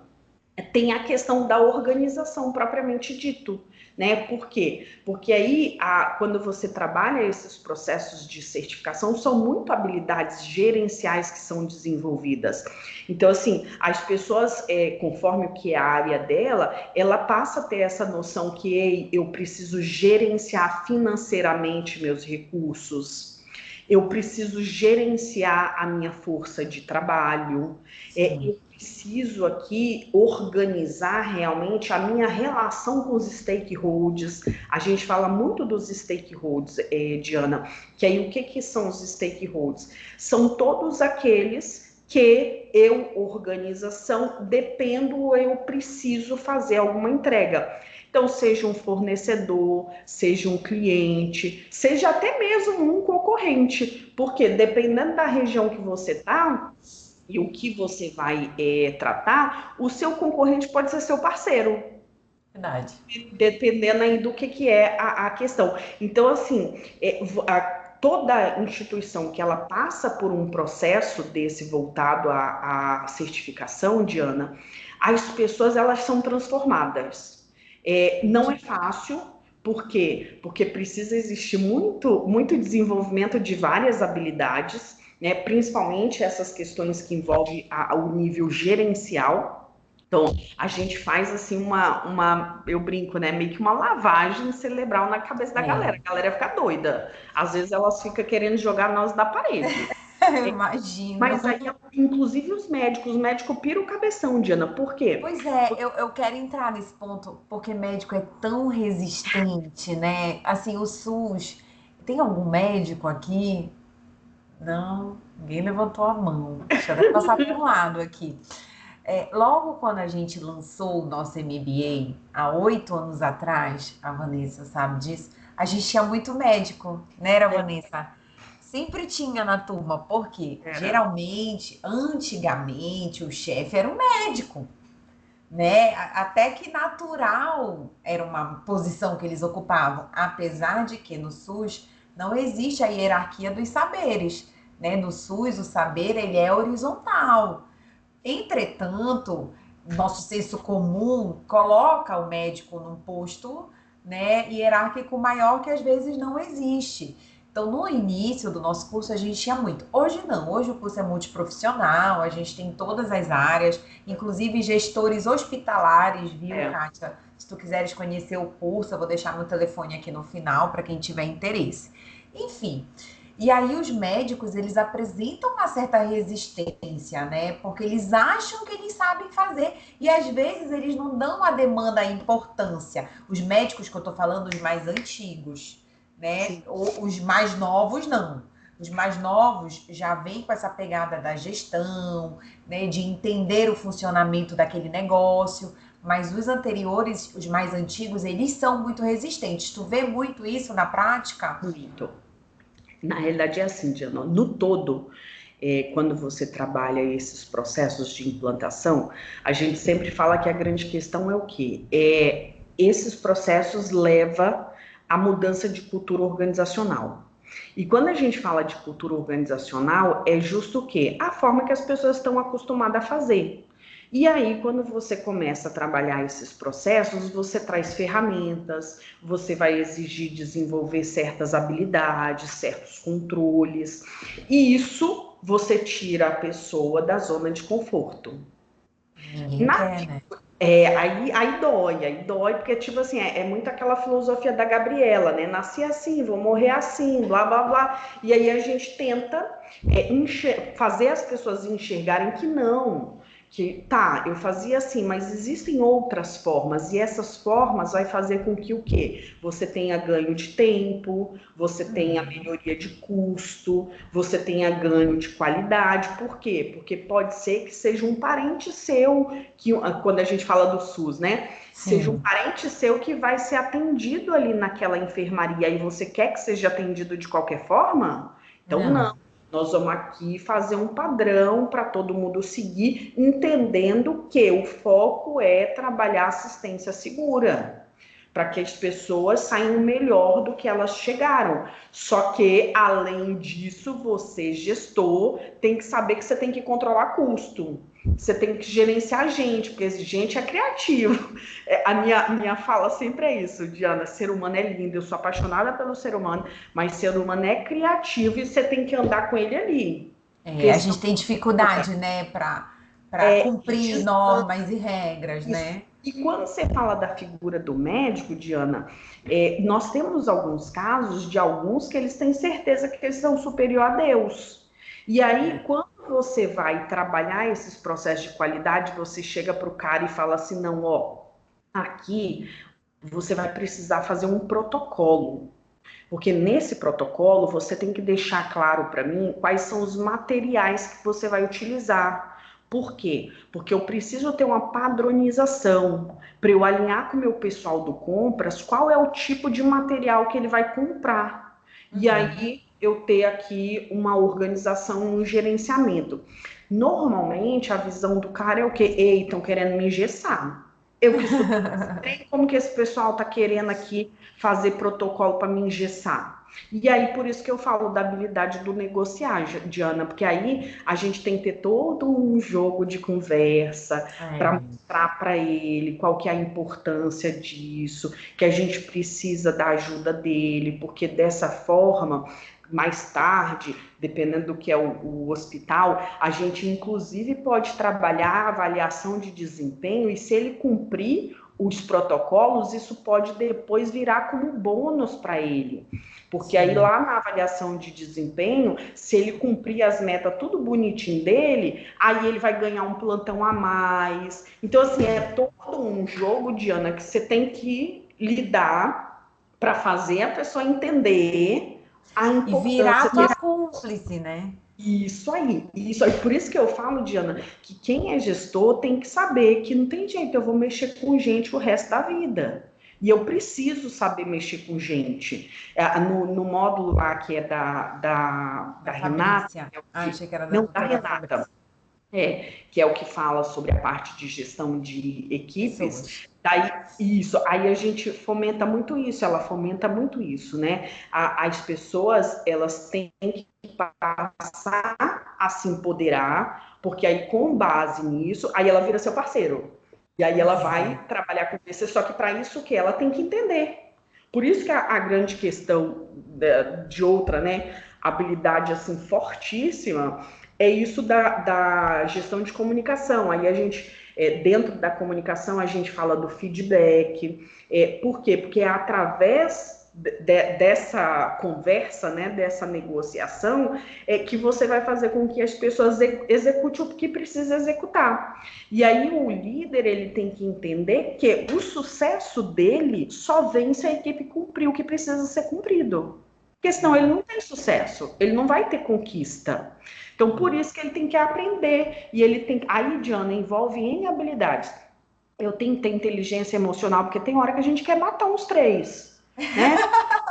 tem a questão da organização propriamente dito, né? Por quê? Porque aí, quando você trabalha esses processos de certificação, são muito habilidades gerenciais que são desenvolvidas. Então, assim, as pessoas, conforme o que é a área dela, ela passa a ter essa noção que ei, eu preciso gerenciar financeiramente meus recursos, eu preciso gerenciar a minha força de trabalho, sim. eu preciso aqui organizar realmente a minha relação com os stakeholders. A gente fala muito dos stakeholders, Diana, que aí o que são os stakeholders? São todos aqueles que eu, organização, dependo ou eu preciso fazer alguma entrega. Então, seja um fornecedor, seja um cliente, seja até mesmo um concorrente, porque dependendo da região que você está e o que você vai tratar, o seu concorrente pode ser seu parceiro, Verdade. dependendo aí do que é a questão. Então, assim, toda instituição que ela passa por um processo desse voltado à certificação, Diana, as pessoas elas são transformadas. Não é fácil, por quê? Porque precisa existir muito desenvolvimento de várias habilidades, né? Principalmente essas questões que envolvem o nível gerencial. Então, a gente faz assim eu brinco, né? Meio que uma lavagem cerebral na cabeça da galera. É, A galera fica doida. Às vezes elas ficam querendo jogar nós da parede. eu imagino. Mas aí, inclusive os médicos piram o cabeção, Diana. Por quê? Pois é, eu quero entrar nesse ponto, porque médico é tão resistente, né? Assim, o SUS. Tem algum médico aqui? Não, ninguém levantou a mão. Deixa eu até passar para um lado aqui. Logo quando a gente lançou o nosso MBA, há 8 anos atrás, a Vanessa sabe disso, a gente tinha muito médico, né, era, Vanessa? Sempre tinha na turma, porque Era. geralmente, antigamente, o chefe era um médico, né? Até que natural era uma posição que eles ocupavam, apesar de que no SUS não existe a hierarquia dos saberes, né? No SUS, o saber ele é horizontal. Entretanto, nosso senso comum coloca o médico num posto, né, hierárquico maior que às vezes não existe. Então, no início do nosso curso, a gente tinha muito. Hoje não, hoje o curso é multiprofissional, a gente tem todas as áreas, inclusive gestores hospitalares, viu, É. Kátia? Se tu quiseres conhecer o curso, eu vou deixar meu telefone aqui no final para quem tiver interesse. Enfim, e aí os médicos, eles apresentam uma certa resistência, né? Porque eles acham que eles sabem fazer e às vezes eles não dão a demanda a importância. Os médicos que eu tô falando, os mais antigos, né? Sim. Ou os mais novos, não. Os mais novos já vêm com essa pegada da gestão, né? De entender o funcionamento daquele negócio. Mas os anteriores, os mais antigos, eles são muito resistentes. Tu vê muito isso na prática? Muito. Na realidade é assim, Diana, no todo, quando você trabalha esses processos de implantação, a gente sempre fala que a grande questão é o quê? Esses processos levam à mudança de cultura organizacional. E quando a gente fala de cultura organizacional, é justo o quê? A forma que as pessoas estão acostumadas a fazer. E aí, quando você começa a trabalhar esses processos, você traz ferramentas, você vai exigir desenvolver certas habilidades, certos controles, e isso você tira a pessoa da zona de conforto. Ninguém Na, quer, né? aí dói, porque, tipo assim, é muito aquela filosofia da Gabriela, né? Nasci assim, vou morrer assim, blá, blá, blá. E aí a gente tenta fazer as pessoas enxergarem que não, que tá, eu fazia assim, mas existem outras formas, e essas formas vai fazer com que o quê? Você tenha ganho de tempo, você tenha Uhum. melhoria de custo, você tenha ganho de qualidade. Por quê? Porque pode ser que seja um parente seu, que quando a gente fala do SUS, né? Seja um Sim. parente seu que vai ser atendido ali naquela enfermaria e você quer que seja atendido de qualquer forma? Então, não. Não. Nós vamos aqui fazer um padrão para todo mundo seguir, entendendo que o foco é trabalhar assistência segura, para que as pessoas saiam melhor do que elas chegaram. Só que, além disso, você, gestor, tem que saber que você tem que controlar custo. Você tem que gerenciar gente, porque gente é criativo. A minha fala sempre é isso, Diana: ser humano é lindo, eu sou apaixonada pelo ser humano, mas ser humano é criativo e você tem que andar com ele ali. É, Porque a senão gente tem dificuldade, né, para cumprir desanda. normas e regras, Isso. né? E quando você fala da figura do médico, Diana, nós temos alguns casos de alguns que eles têm certeza que eles são superior a Deus. E aí, É. quando você vai trabalhar esses processos de qualidade, você chega para o cara e fala assim: não, ó, aqui você vai precisar fazer um protocolo. Porque nesse protocolo você tem que deixar claro para mim quais são os materiais que você vai utilizar. Por quê? Porque eu preciso ter uma padronização para eu alinhar com o meu pessoal do compras qual é o tipo de material que ele vai comprar. E Uhum. aí eu ter aqui uma organização, um gerenciamento. Normalmente a visão do cara é o quê? Ei, estão querendo me engessar. Eu que estudei como que esse pessoal está querendo aqui fazer protocolo para me engessar. E aí, por isso que eu falo da habilidade do negociar, Diana, porque aí a gente tem que ter todo um jogo de conversa para É. mostrar para ele qual que é a importância disso, que a gente precisa da ajuda dele, porque dessa forma, mais tarde, dependendo do que é o hospital, a gente inclusive pode trabalhar a avaliação de desempenho e se ele cumprir os protocolos, isso pode depois virar como bônus para ele. Porque aí Sim. lá na avaliação de desempenho, se ele cumprir as metas tudo bonitinho dele, aí ele vai ganhar um plantão a mais. Então, assim, é todo um jogo, Diana, que você tem que lidar para fazer a pessoa entender a E virar importância tua desse. cúmplice, né? Isso aí, isso aí. Por isso que eu falo, Diana, que quem é gestor tem que saber que não tem jeito, eu vou mexer com gente o resto da vida. E eu preciso saber mexer com gente. No módulo lá que é da Da Renata, Fabrícia. é o Ah, que, achei que era da não, da doutora Renata, Fabrícia. que é o que fala sobre a parte de gestão de equipes. Pessoas. Daí, isso, aí a gente fomenta muito isso, ela fomenta muito isso, né? As pessoas, elas têm que passar a se empoderar, porque aí, com base nisso, aí ela vira seu parceiro. E aí ela Pois é. vai trabalhar com você, só que para isso que ela tem que entender. Por isso que a grande questão de outra, né, habilidade assim fortíssima é isso da gestão de comunicação. Aí a gente, dentro da comunicação, a gente fala do feedback. Por quê? Porque é através dessa conversa, né, dessa negociação, que você vai fazer com que as pessoas executem o que precisa executar. E aí o líder ele tem que entender que o sucesso dele só vem se a equipe cumprir o que precisa ser cumprido. Porque senão ele É. não tem sucesso, ele não vai ter conquista. Então, por isso que ele tem que aprender. E ele tem. Aí, Diana, envolve em habilidades. Eu tenho que ter inteligência emocional, porque tem hora que a gente quer matar uns três, né?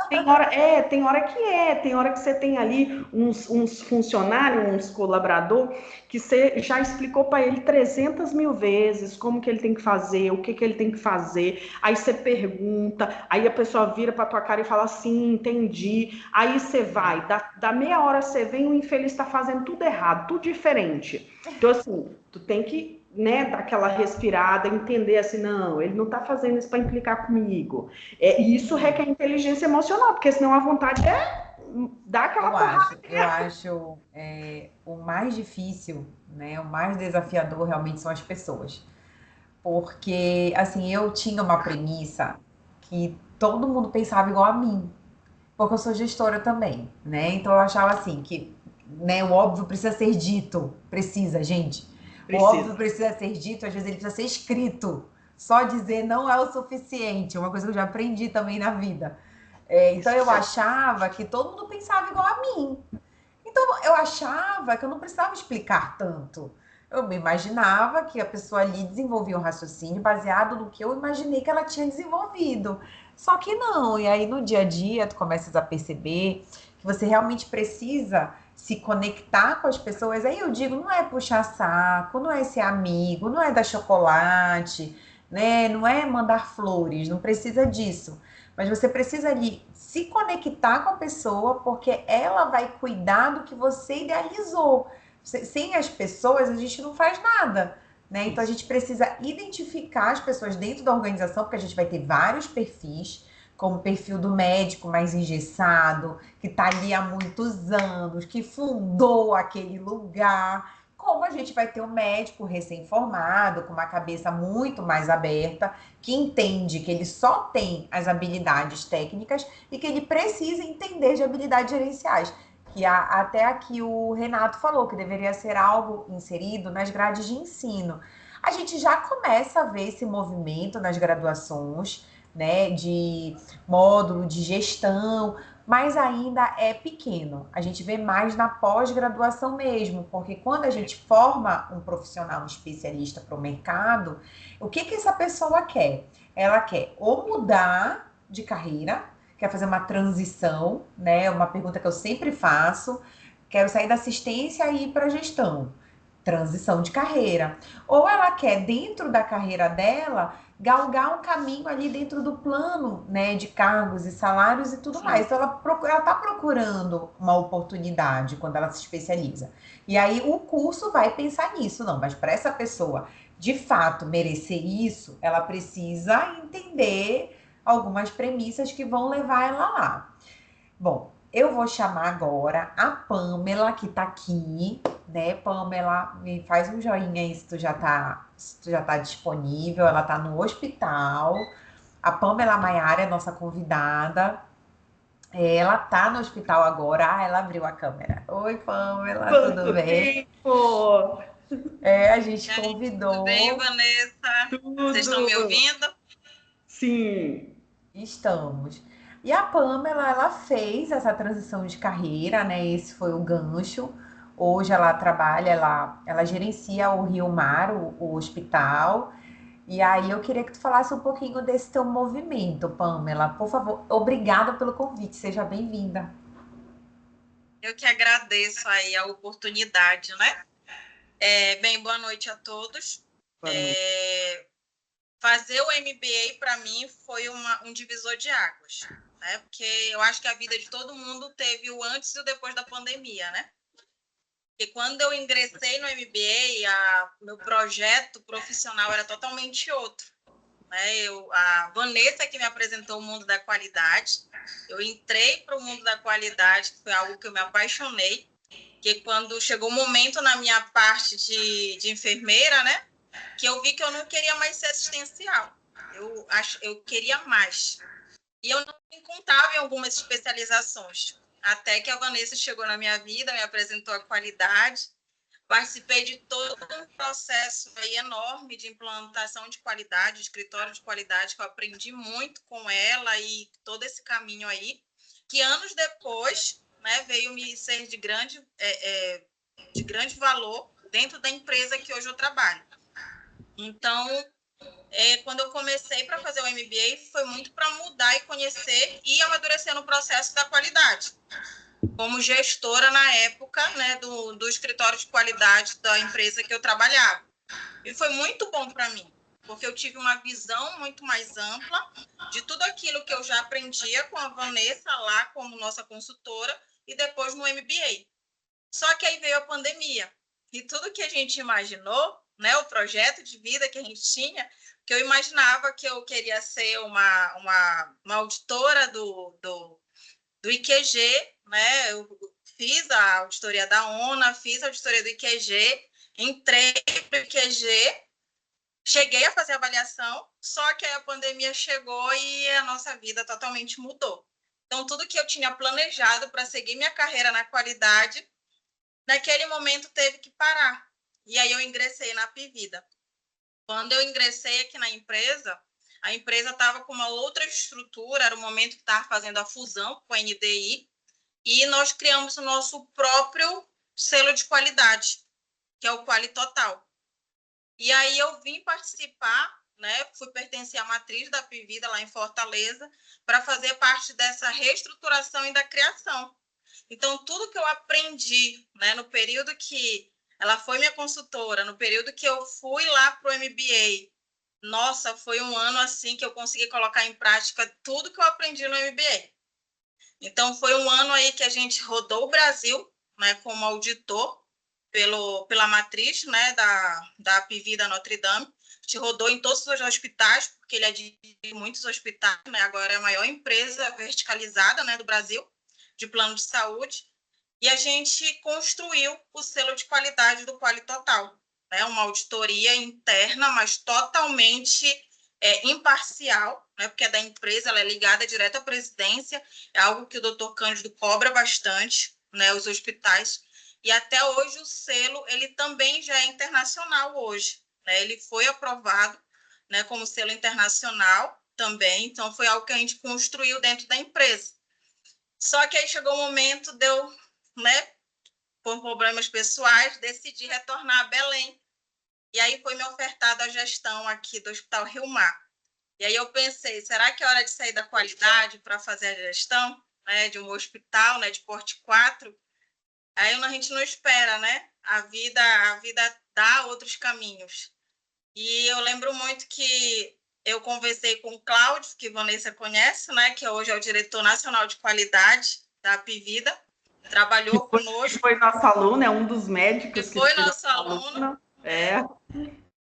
Tem hora que você tem ali uns funcionários, uns colaborador que você já explicou para ele 300 mil vezes como que ele tem que fazer, o que que ele tem que fazer. Aí você pergunta, aí a pessoa vira para tua cara e fala assim, entendi. Aí você vai, dá meia hora você vem, o infeliz está fazendo tudo errado, tudo diferente. Então assim, tu tem que, né, dar aquela respirada, entender assim, não, ele não está fazendo isso para implicar comigo. E isso Uhum. requer inteligência emocional, porque senão a vontade é dar aquela porrada. Eu acho o mais difícil, né? O mais desafiador realmente são as pessoas. Porque, assim, eu tinha uma premissa que todo mundo pensava igual a mim. Porque eu sou gestora também, né? Então eu achava assim que, né, o óbvio precisa ser dito, precisa, gente. O óbvio Precisa. precisa ser dito, às vezes ele precisa ser escrito. Só dizer não é o suficiente, é uma coisa que eu já aprendi também na vida. Então Isso eu mesmo. achava que todo mundo pensava igual a mim. Então eu achava que eu não precisava explicar tanto. Eu me imaginava que a pessoa ali desenvolvia um raciocínio baseado no que eu imaginei que ela tinha desenvolvido. Só que não, e aí no dia a dia tu começas a perceber que você realmente precisa se conectar com as pessoas. Aí eu digo, não é puxar saco, não é ser amigo, não é dar chocolate, né? Não é mandar flores, não precisa disso. Mas você precisa ali se conectar com a pessoa, porque ela vai cuidar do que você idealizou. Sem as pessoas, a gente não faz nada. Né? Então a Isso. gente precisa identificar as pessoas dentro da organização, porque a gente vai ter vários perfis, como o perfil do médico mais engessado, que está ali há muitos anos, que fundou aquele lugar. Como a gente vai ter um médico recém-formado, com uma cabeça muito mais aberta, que entende que ele só tem as habilidades técnicas e que ele precisa entender de habilidades gerenciais. Que até aqui o Renato falou que deveria ser algo inserido nas grades de ensino. A gente já começa a ver esse movimento nas graduações, né, de módulo de gestão, mas ainda é pequeno. A gente vê mais na pós-graduação mesmo, porque quando a gente forma um profissional, um especialista para o mercado, o que essa pessoa quer? Ela quer ou mudar de carreira, quer fazer uma transição, né? Uma pergunta que eu sempre faço. Quero sair da assistência e ir para a gestão. Transição de carreira. Ou ela quer, dentro da carreira dela, galgar um caminho ali dentro do plano, né, de cargos e salários e tudo mais. Sim. Então ela está procurando uma oportunidade quando ela se especializa. E aí o curso vai pensar nisso, não, mas para essa pessoa de fato merecer isso, ela precisa entender algumas premissas que vão levar ela lá. Bom, eu vou chamar agora a Pamela, que tá aqui, né? Pamela, me faz um joinha aí se tu já tá disponível. Ela tá no hospital. A Pamela Maiara é nossa convidada. Ela tá no hospital agora. Ah, ela abriu a câmera. Oi, Pamela, tudo Quanto bem? tempo! A gente E aí, tudo bem, convidou. Vanessa? Vocês estão me Tudo! ouvindo? Sim. Estamos. E a Pamela, ela fez essa transição de carreira, né? Esse foi o gancho. Hoje ela trabalha, ela gerencia o Rio Mar, o hospital. E aí eu queria que tu falasse um pouquinho desse teu movimento, Pamela. Por favor, obrigada pelo convite, seja bem-vinda. Eu que agradeço aí a oportunidade, né? Bem, boa noite a todos. Boa noite. Fazer o MBA para mim foi um divisor de águas, né? Porque eu acho que a vida de todo mundo teve o antes e o depois da pandemia, né? E quando eu ingressei no MBA, meu projeto profissional era totalmente outro. Né? A Vanessa que me apresentou o mundo da qualidade. Eu entrei para o mundo da qualidade, que foi algo que eu me apaixonei, que quando chegou o momento na minha parte de enfermeira, né, que eu vi que eu não queria mais ser assistencial. Eu queria mais. E eu não me encontrava em algumas especializações. Até que a Vanessa chegou na minha vida, me apresentou a qualidade. Participei de todo um processo aí enorme de implantação de qualidade, de escritório de qualidade, que eu aprendi muito com ela e todo esse caminho aí, que anos depois, né, veio me ser de grande valor dentro da empresa que hoje eu trabalho. Então, quando eu comecei para fazer o MBA, foi muito para mudar e conhecer e amadurecer no processo da qualidade como gestora na época, né, do escritório de qualidade da empresa que eu trabalhava. E foi muito bom para mim, porque eu tive uma visão muito mais ampla de tudo aquilo que eu já aprendia com a Vanessa lá como nossa consultora e depois no MBA. Só que aí veio a pandemia e tudo que a gente imaginou, né, o projeto de vida que a gente tinha, que eu imaginava que eu queria ser uma auditora do IQG, né? Eu fiz a auditoria da ONA, fiz a auditoria do IQG, entrei para o IQG, cheguei a fazer a avaliação, só que aí a pandemia chegou e a nossa vida totalmente mudou. Então, tudo que eu tinha planejado para seguir minha carreira na qualidade, naquele momento teve que parar. e aí eu ingressei na Apivida. Quando eu ingressei aqui na empresa, a empresa estava com uma outra estrutura, era o momento que estava fazendo a fusão com a NDI, e nós criamos o nosso próprio selo de qualidade, que é o Qualitotal. E aí eu vim participar, né, fui pertencer à matriz da Apivida lá em Fortaleza, para fazer parte dessa reestruturação e da criação. Então, tudo que eu aprendi, né, no período que ela foi minha consultora, no período que eu fui lá para o MBA, nossa, foi um ano assim que eu consegui colocar em prática tudo que eu aprendi no MBA. Então, foi um ano aí que a gente rodou o Brasil, né, como auditor pela matriz, né, da Apivida Notre Dame. A gente rodou em todos os hospitais, porque ele é de muitos hospitais, né, agora é a maior empresa verticalizada, né, do Brasil, de plano de saúde, e a gente construiu o selo de qualidade do Qualitotal, né, uma auditoria interna, mas totalmente imparcial, né, porque é da empresa, ela é ligada direto à presidência, é algo que o doutor Cândido cobra bastante, né, os hospitais, e até hoje o selo, ele também já é internacional hoje, né, ele foi aprovado, né, como selo internacional também, então foi algo que a gente construiu dentro da empresa. Só que aí chegou o momento de eu, né, por problemas pessoais, decidi retornar a Belém. E aí foi me ofertada a gestão aqui do Hospital Rio Mar. E aí eu pensei, será que é hora de sair da qualidade para fazer a gestão, né, de um hospital, né, de porte 4? Aí a gente não espera, né? A vida dá outros caminhos. E eu lembro muito que eu conversei com o Cláudio, que Vanessa conhece, né, que hoje é o diretor nacional de qualidade da Apivida, trabalhou conosco. Foi nosso aluno, é um dos médicos que foi nosso aluno. É.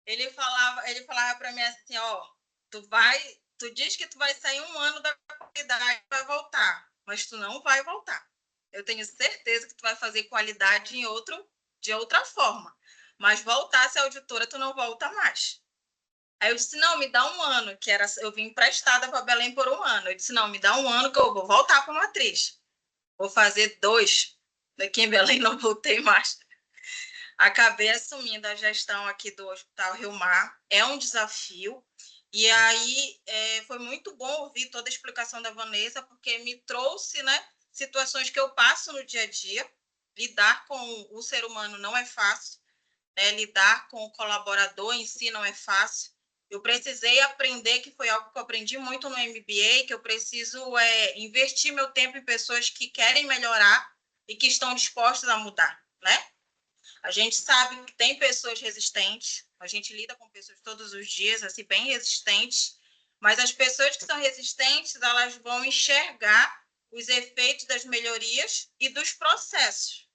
Ele falava para mim assim, ó, tu diz que tu vai sair um ano da qualidade, vai voltar, mas tu não vai voltar. Eu tenho certeza que tu vai fazer qualidade de outra forma, mas voltar a ser auditora, tu não volta mais. Aí eu disse, não, me dá um ano, eu vim emprestada para Belém por um ano. Eu disse, não, me dá um ano que eu vou voltar para a matriz. Vou fazer 2. Daqui em Belém não voltei mais. Acabei assumindo a gestão aqui do Hospital Rio Mar. É um desafio. E aí foi muito bom ouvir toda a explicação da Vanessa, porque me trouxe, né, situações que eu passo no dia a dia. Lidar com o ser humano não é fácil, né? Lidar com o colaborador em si não é fácil. Eu precisei aprender, que foi algo que eu aprendi muito no MBA, que eu preciso investir meu tempo em pessoas que querem melhorar e que estão dispostas a mudar, né? A gente sabe que tem pessoas resistentes, a gente lida com pessoas todos os dias, assim, bem resistentes, mas as pessoas que são resistentes, elas vão enxergar os efeitos das melhorias e dos processos.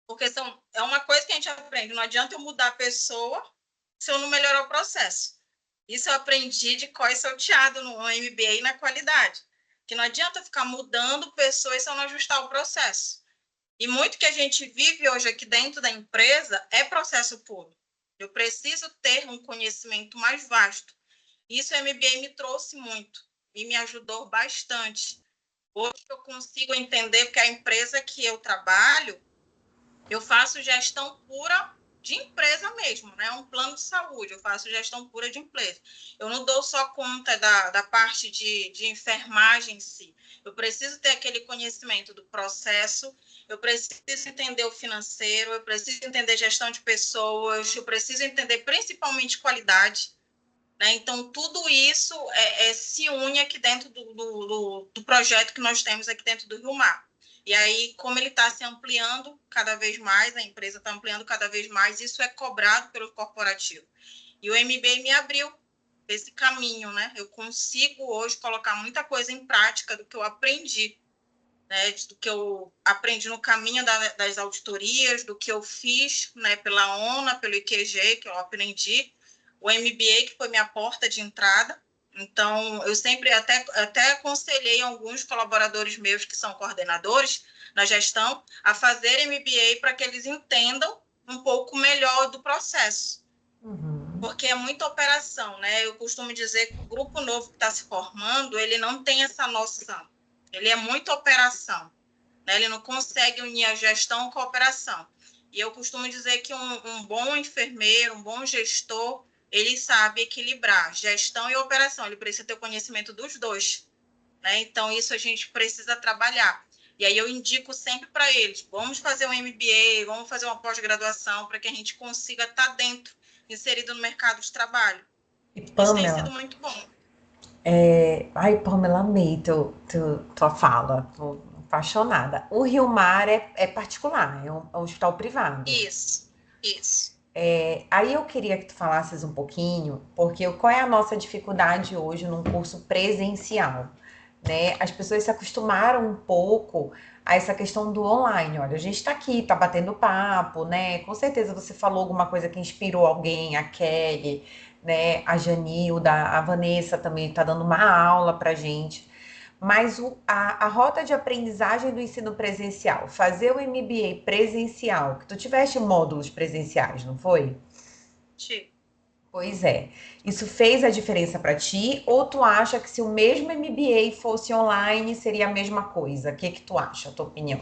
Porque é uma coisa que a gente aprende, não adianta eu mudar a pessoa se eu não melhorar o processo. Isso eu aprendi de có e salteado no MBA e na qualidade. Que não adianta ficar mudando pessoas se eu não ajustar o processo. E muito que a gente vive hoje aqui dentro da empresa é processo puro. Eu preciso ter um conhecimento mais vasto. Isso o MBA me trouxe muito e me ajudou bastante. Hoje eu consigo entender que a empresa que eu trabalho, eu faço gestão pura de empresa mesmo, né? Um plano de saúde, eu faço gestão pura de empresa. Eu não dou só conta da parte de enfermagem em si. Eu preciso ter aquele conhecimento do processo, eu preciso entender o financeiro, eu preciso entender gestão de pessoas, eu preciso entender principalmente qualidade, né? Então, tudo isso se une aqui dentro do projeto que nós temos aqui dentro do Rio Mar. E aí, como ele está se ampliando cada vez mais, a empresa está ampliando cada vez mais, isso é cobrado pelo corporativo. E o MBA me abriu esse caminho, né? Eu consigo hoje colocar muita coisa em prática do que eu aprendi, né? Do que eu aprendi no caminho das auditorias, do que eu fiz, né? Pela ONA, pelo IQG, que eu aprendi, o MBA, que foi minha porta de entrada. Então, eu sempre até aconselhei alguns colaboradores meus que são coordenadores na gestão a fazer MBA para que eles entendam um pouco melhor do processo. Porque é muita operação, né? Eu costumo dizer que o grupo novo que está se formando, ele não tem essa noção. Ele é muita operação, né? Ele não consegue unir a gestão com a operação. E eu costumo dizer que um bom enfermeiro, um bom gestor, ele sabe equilibrar gestão e operação. Ele precisa ter o conhecimento dos dois, né? Então, isso a gente precisa trabalhar. E aí eu indico sempre para eles, vamos fazer um MBA, vamos fazer uma pós-graduação para que a gente consiga estar dentro, inserido no mercado de trabalho. E Isso tem sido Pamela, muito bom. ai, Pamela, amei tua fala, tô apaixonada. O Rio Mar é particular, é um hospital privado. Isso, isso. Aí eu queria que tu falasses um pouquinho, porque qual é a nossa dificuldade hoje num curso presencial, né? As pessoas se acostumaram um pouco a essa questão do online. Olha, a gente tá aqui, tá batendo papo, né? Com certeza você falou alguma coisa que inspirou alguém, a Kelly, né? A Janilda, a Vanessa também tá dando uma aula pra gente. Mas a rota de aprendizagem do ensino presencial, fazer o MBA presencial, que tu tiveste módulos presenciais, não foi? Tipo, Pois é. Isso fez a diferença para ti? Ou tu acha que se o mesmo MBA fosse online, seria a mesma coisa? O que que tu acha, a tua opinião?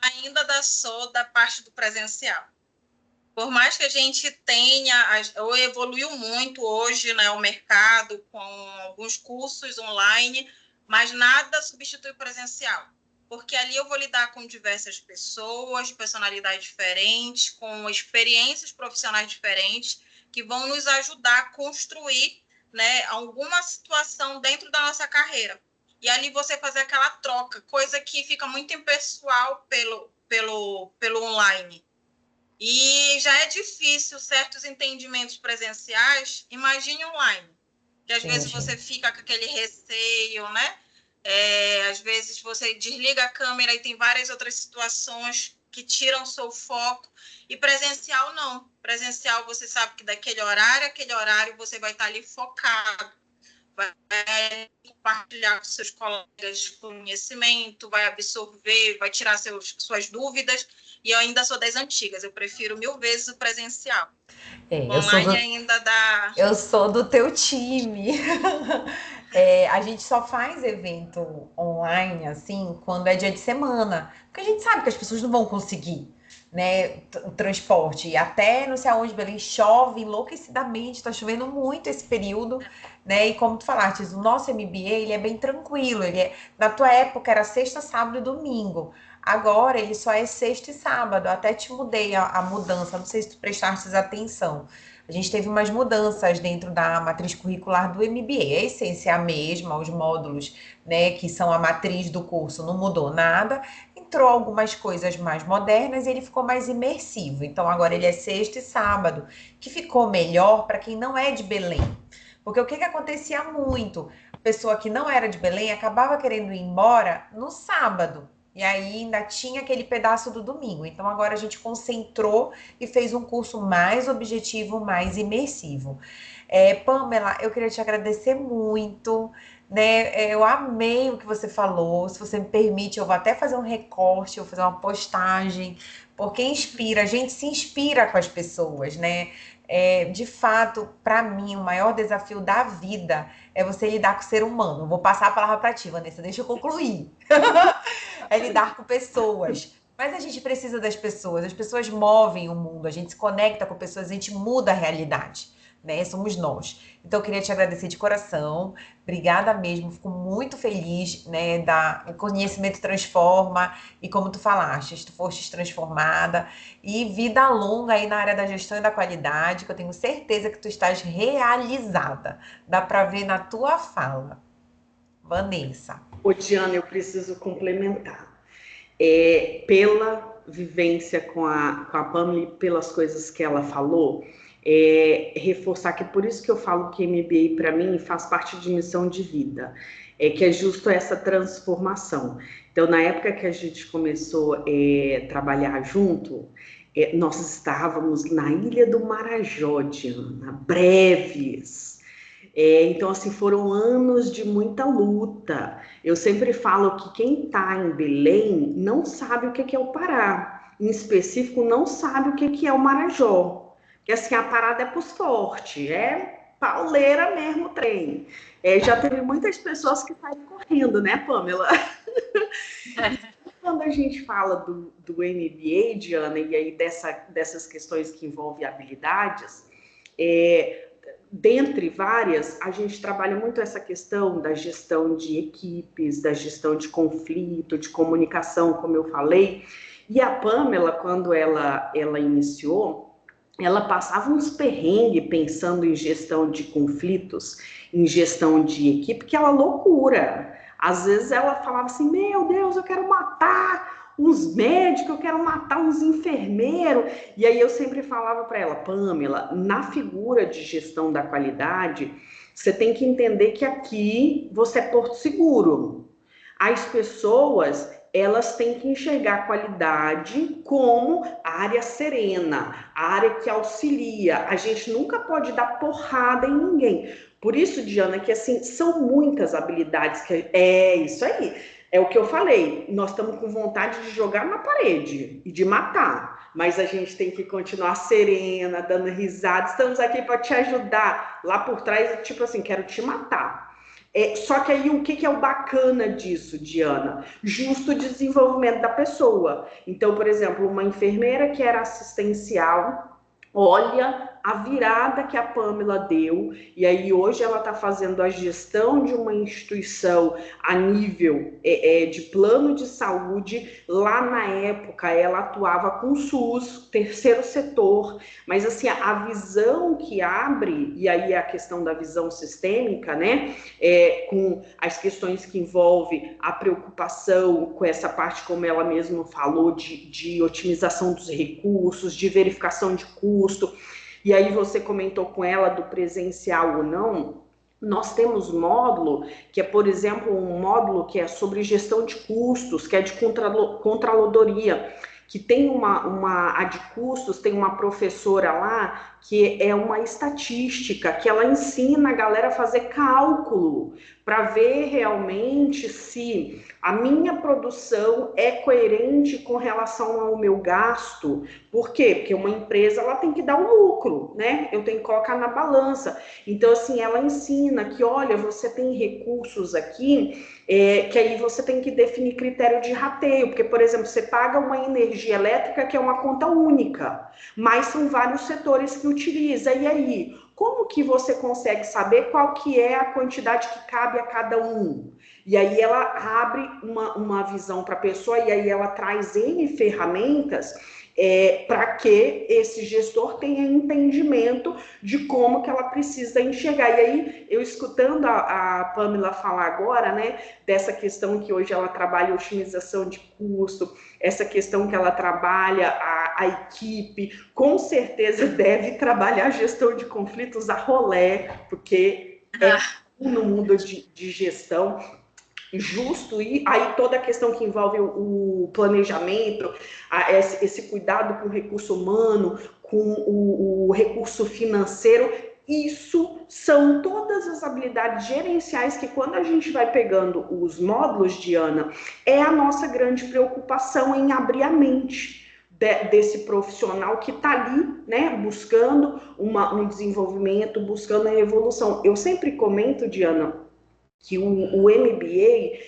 ainda sou da parte do presencial. Por mais que a gente tenha, ou evoluiu muito hoje, né, o mercado com alguns cursos online, mas nada substitui o presencial. Porque ali eu vou lidar com diversas pessoas, de personalidades diferentes, com experiências profissionais diferentes, que vão nos ajudar a construir, né, alguma situação dentro da nossa carreira. E ali você fazer aquela troca, coisa que fica muito impessoal pelo online. E já é difícil certos entendimentos presenciais, imagine online, que às vezes Entendi. você fica com aquele receio, né? Às vezes você desliga a câmera e tem várias outras situações que tiram o seu foco. E presencial não. Presencial você sabe que daquele horário, aquele horário você vai estar ali focado, vai compartilhar com seus colegas de conhecimento, vai absorver, vai tirar suas dúvidas. E eu ainda sou das antigas, eu prefiro 1000 vezes o presencial. É, eu sou Online do, ainda dá. eu sou do teu time. A gente só faz evento online, assim, quando é dia de semana. Porque a gente sabe que as pessoas não vão conseguir, né, o transporte. E até não sei aonde, Belém, chove enlouquecidamente, tá chovendo muito esse período, né? E como tu falaste, o nosso MBA, ele é bem tranquilo. Na tua época era sexta, sábado e domingo. Agora ele só é sexta e sábado. Eu até te mudei a mudança, não sei se tu prestaste atenção. A gente teve umas mudanças dentro da matriz curricular do MBA. A essência é a mesma, os módulos, né, que são a matriz do curso, não mudou nada. Entrou algumas coisas mais modernas e ele ficou mais imersivo. Então agora ele é sexta e sábado, que ficou melhor para quem não é de Belém. Porque o que acontecia muito? A pessoa que não era de Belém acabava querendo ir embora no sábado. E aí ainda tinha aquele pedaço do domingo. Então agora a gente concentrou e fez um curso mais objetivo, mais imersivo. Pamela, eu queria te agradecer muito, né? Eu amei o que você falou. Se você me permite, eu vou até fazer um recorte, eu vou fazer uma postagem, porque inspira, a gente se inspira com as pessoas, né? De fato, para mim, o maior desafio da vida é você lidar com o ser humano. Vou passar a palavra para ti, Vanessa, deixa eu concluir. É lidar com pessoas. Mas a gente precisa das pessoas, as pessoas movem o mundo, a gente se conecta com pessoas, a gente muda a realidade, né? Somos nós. Então eu queria te agradecer de coração, obrigada mesmo, fico muito feliz, né? O conhecimento transforma e como tu falaste, tu fostes transformada e vida longa aí na área da gestão e da qualidade, que eu tenho certeza que tu estás realizada. Dá para ver na tua fala. Vanessa. Ô, Diana, eu preciso complementar. Pela vivência com a Pamela e pelas coisas que ela falou, reforçar que por isso que eu falo que MBA para mim faz parte de missão de vida, que é justo essa transformação. Então, na época que a gente começou a trabalhar junto, nós estávamos na Ilha do Marajó, Diana, Breves. Então, assim, foram anos de muita luta. Eu sempre falo que quem está em Belém não sabe o que é o Pará. Em específico, não sabe o que é o Marajó. Porque, assim, a parada é pros fortes. É pauleira mesmo o trem. Já teve muitas pessoas que saíram correndo, né, Pamela? Quando a gente fala do MBA, Diana, e aí dessas questões que envolvem habilidades, dentre várias, a gente trabalha muito essa questão da gestão de equipes, da gestão de conflito, de comunicação, como eu falei. E a Pamela, quando ela iniciou, ela passava uns perrengues pensando em gestão de conflitos, em gestão de equipe, que era loucura. Às vezes ela falava assim, meu Deus, eu quero matar uns médicos, eu quero matar uns enfermeiros. E aí eu sempre falava para ela, Pamela, na figura de gestão da qualidade, você tem que entender que aqui você é porto seguro. As pessoas, elas têm que enxergar a qualidade como a área serena, a área que auxilia. A gente nunca pode dar porrada em ninguém. Por isso, Diana, que assim, são muitas habilidades que é isso aí. É o que eu falei, nós estamos com vontade de jogar na parede e de matar, mas a gente tem que continuar serena, dando risada. Estamos aqui para te ajudar. Lá por trás, tipo assim, quero te matar. Só que aí o que é o bacana disso, Diana? Justo desenvolvimento da pessoa. Então, por exemplo, uma enfermeira que era assistencial, olha a virada que a Pamela deu, e aí hoje ela está fazendo a gestão de uma instituição a nível de plano de saúde. Lá na época ela atuava com o SUS, terceiro setor, mas assim, a visão que abre, e aí a questão da visão sistêmica, né, com as questões que envolvem a preocupação com essa parte, como ela mesma falou, de otimização dos recursos, de verificação de custo. E aí você comentou com ela do presencial ou não. Nós temos módulo que é, por exemplo, um módulo que é sobre gestão de custos, que é de contralodoria, que tem a de custos, tem uma professora lá que é uma estatística, que ela ensina a galera a fazer cálculo para ver realmente se a minha produção é coerente com relação ao meu gasto. Por quê? Porque uma empresa ela tem que dar um lucro, né? Eu tenho que colocar na balança. Então, assim, ela ensina que, olha, você tem recursos aqui, que aí você tem que definir critério de rateio, porque, por exemplo, você paga uma energia elétrica que é uma conta única, mas são vários setores que utiliza. E aí, como que você consegue saber qual que é a quantidade que cabe a cada um? E aí ela abre uma visão para a pessoa, e aí ela traz N ferramentas para que esse gestor tenha entendimento de como que ela precisa enxergar. E aí, eu escutando a Pamela falar agora, né, dessa questão que hoje ela trabalha otimização de custo, essa questão que ela trabalha a equipe, com certeza deve trabalhar gestão de conflitos a rolé, porque no mundo de gestão justo, e aí toda a questão que envolve o planejamento, esse cuidado com o recurso humano, com o recurso financeiro, isso são todas as habilidades gerenciais que, quando a gente vai pegando os módulos, Diana, é a nossa grande preocupação em abrir a mente desse profissional que está ali, né, buscando um desenvolvimento, buscando a evolução. Eu sempre comento, Diana, que o MBA,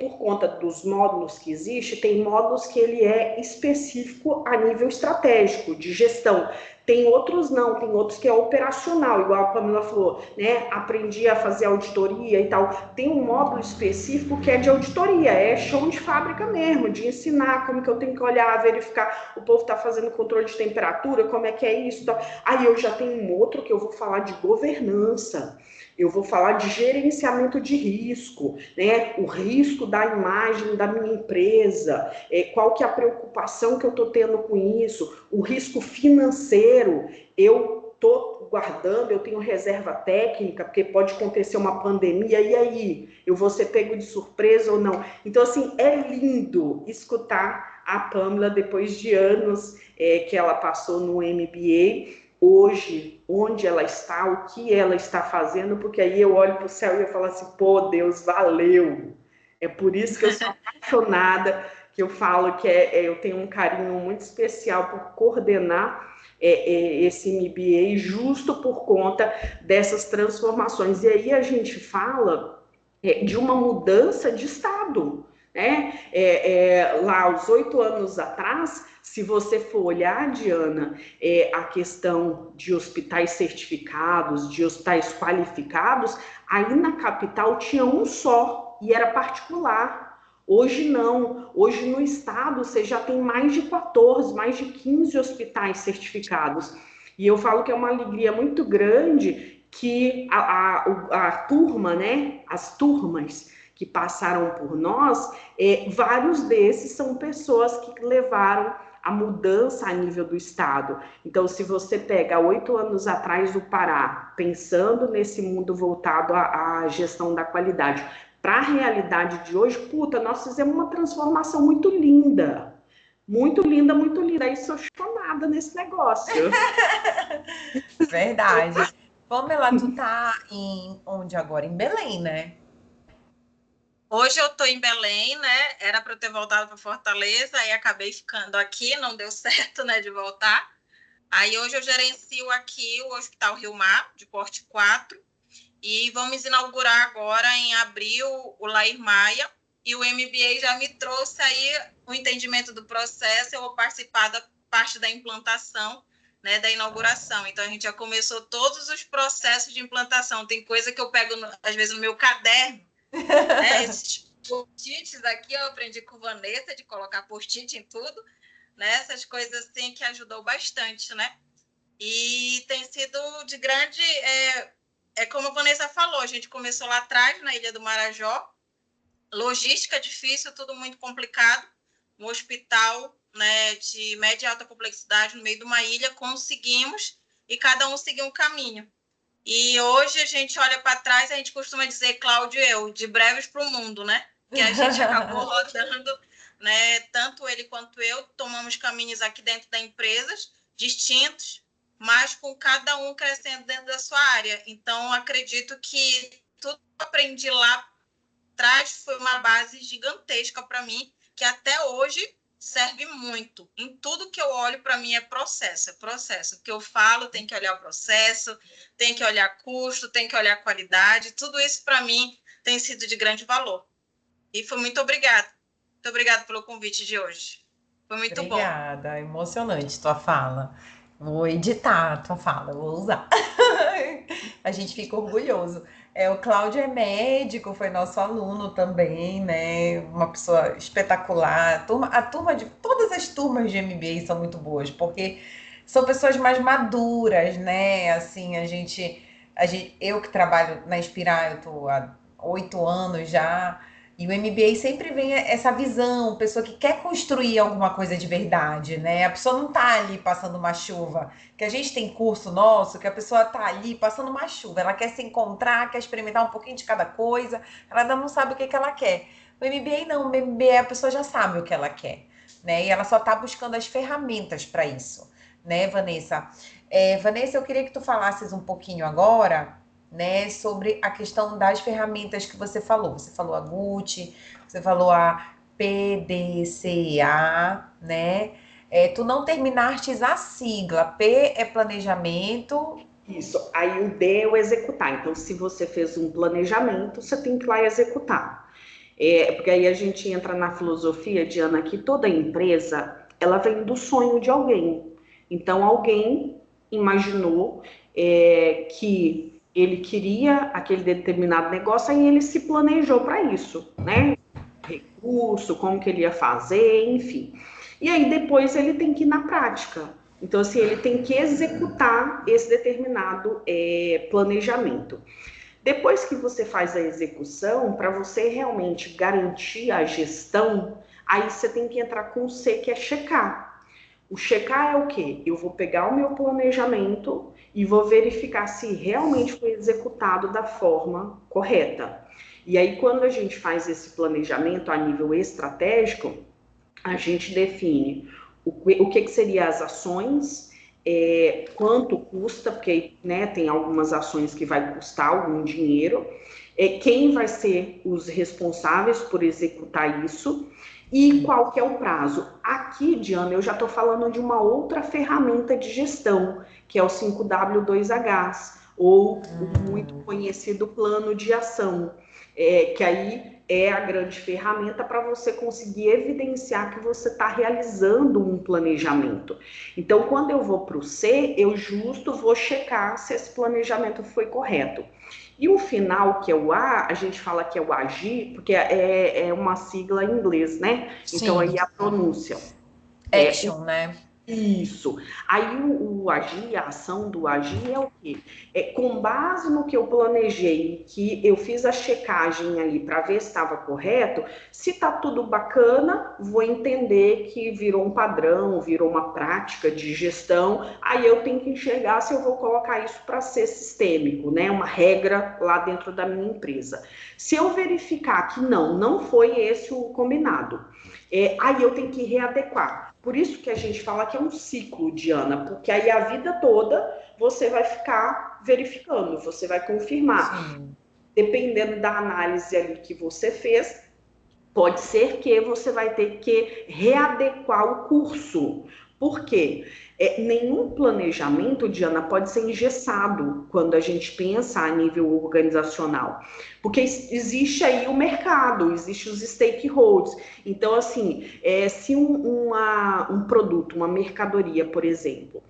por conta dos módulos que existe, tem módulos que ele é específico a nível estratégico, de gestão. Tem outros não, tem outros que é operacional, igual a Pamela falou, né? Aprendi a fazer auditoria e tal. Tem um módulo específico que é de auditoria, é chão de fábrica mesmo, de ensinar como que eu tenho que olhar, verificar, o povo está fazendo controle de temperatura, como é que é isso. Tal. Aí eu já tenho um outro que eu vou falar de governança. Eu vou falar de gerenciamento de risco, né? O risco da imagem da minha empresa, qual que é a preocupação que eu estou tendo com isso, o risco financeiro, eu estou guardando, eu tenho reserva técnica, porque pode acontecer uma pandemia, e aí? Eu vou ser pego de surpresa ou não? Então, assim, é lindo escutar a Pamela depois de anos que ela passou no MBA, hoje, onde ela está, o que ela está fazendo, porque aí eu olho para o céu e eu falo assim, pô, Deus, valeu. É por isso que eu sou apaixonada, que eu falo que eu tenho um carinho muito especial por coordenar esse MBA, justo por conta dessas transformações. E aí a gente fala de uma mudança de estado, né? Lá aos 8 anos atrás, se você for olhar, Diana, a questão de hospitais certificados, de hospitais qualificados, aí na capital tinha um só e era particular. Hoje não. Hoje no estado você já tem mais de 14, mais de 15 hospitais certificados. E eu falo que é uma alegria muito grande que a turma, né, as turmas que passaram por nós, vários desses são pessoas que levaram a mudança a nível do estado. Então, se você pega 8 anos atrás o Pará, pensando nesse mundo voltado à gestão da qualidade, para a realidade de hoje, puta, nós fizemos uma transformação muito linda. Muito linda, muito linda. Aí sou chocada nesse negócio. Verdade. Pamela, tu tá em onde agora? Em Belém, né? Hoje eu estou em Belém, né? Era para eu ter voltado para Fortaleza, aí acabei ficando aqui, não deu certo, né, de voltar. Aí hoje eu gerencio aqui o Hospital Rio Mar, de Porte 4, e vamos inaugurar agora em abril o Lair Maia, e o MBA já me trouxe aí o entendimento do processo, eu vou participar da parte da implantação, né, da inauguração. Então a gente já começou todos os processos de implantação. Tem coisa que eu pego às vezes no meu caderno, né? Esses post-its aqui eu aprendi com Vanessa de colocar post-it em tudo, né? Essas coisas assim que ajudou bastante, né? E tem sido de grande... como a Vanessa falou, a gente começou lá atrás, na Ilha do Marajó, logística difícil, tudo muito complicado, um hospital, né, de média e alta complexidade no meio de uma ilha, conseguimos, e cada um seguiu um caminho. E hoje a gente olha para trás, a gente costuma dizer, Cláudio e eu, de breves para o mundo, né? Que a gente acabou rodando, né? Tanto ele quanto eu tomamos caminhos aqui dentro da empresa, distintos, mas com cada um crescendo dentro da sua área. Então, acredito que tudo que eu aprendi lá atrás foi uma base gigantesca para mim, que até hoje serve muito. Em tudo que eu olho, para mim, é processo. É processo. O que eu falo, tem que olhar o processo, tem que olhar custo, tem que olhar qualidade. Tudo isso, para mim, tem sido de grande valor. E foi muito obrigada. Muito obrigada pelo convite de hoje. Foi muito bom. Obrigada, emocionante tua fala. Vou editar a tua fala, vou usar. A gente fica orgulhoso. O Cláudio é médico, foi nosso aluno também, né? Uma pessoa espetacular. A turma de todas as turmas de MBA são muito boas, porque são pessoas mais maduras, né? Assim, eu que trabalho na Inspirar, eu tô há 8 anos já. E o MBA sempre vem essa visão, pessoa que quer construir alguma coisa de verdade, né? A pessoa não tá ali passando uma chuva. Que a gente tem curso nosso que a pessoa tá ali passando uma chuva. Ela quer se encontrar, quer experimentar um pouquinho de cada coisa. Ela ainda não sabe o que que ela quer. O MBA não, o MBA a pessoa já sabe o que ela quer, né? E ela só tá buscando as ferramentas para isso, né, Vanessa? Vanessa, eu queria que tu falasses um pouquinho agora, né, sobre a questão das ferramentas que você falou. Você falou a Gucci, você falou a PDCA, né? Tu não terminastes a sigla. P é planejamento. Isso. Aí o D é o executar. Então, se você fez um planejamento, você tem que ir lá executar. Porque aí a gente entra na filosofia, Diana, que toda empresa, ela vem do sonho de alguém. Então, alguém imaginou que ele queria aquele determinado negócio, aí ele se planejou para isso, né? Recurso, como que ele ia fazer, enfim. E aí depois ele tem que ir na prática. Então, assim, ele tem que executar esse determinado planejamento. Depois que você faz a execução, para você realmente garantir a gestão, aí você tem que entrar com o C, que é checar. O checar é o quê? Eu vou pegar o meu planejamento e vou verificar se realmente foi executado da forma correta. E aí, quando a gente faz esse planejamento a nível estratégico, a gente define o que seriam as ações, quanto custa, porque, né, tem algumas ações que vai custar algum dinheiro, quem vai ser os responsáveis por executar isso e qual que é o prazo. Aqui, Diana, eu já estou falando de uma outra ferramenta de gestão, que é o 5W2H, ou o muito conhecido plano de ação, que aí é a grande ferramenta para você conseguir evidenciar que você está realizando um planejamento. Então, quando eu vou para o C, eu justo vou checar se esse planejamento foi correto. E o final, que é o A, a gente fala que é o agir, porque é uma sigla em inglês, né? Então, Sim, aí a pronúncia. action, né? Isso. Aí o agir, a ação do agir é o quê? É com base no que eu planejei, que eu fiz a checagem ali para ver se estava correto, se tá tudo bacana, vou entender que virou um padrão, virou uma prática de gestão, aí eu tenho que enxergar se eu vou colocar isso para ser sistêmico, né? Uma regra lá dentro da minha empresa. Se eu verificar que não foi esse o combinado, aí eu tenho que readequar. Por isso que a gente fala que é um ciclo, Diana, porque aí a vida toda você vai ficar verificando, você vai confirmar. Sim. Dependendo da análise ali que você fez, pode ser que você vai ter que readequar o curso. Por quê? Nenhum planejamento, Diana, pode ser engessado quando a gente pensa a nível organizacional. Porque existe aí o mercado, existe os stakeholders. Então, assim, se um produto, uma mercadoria, por exemplo,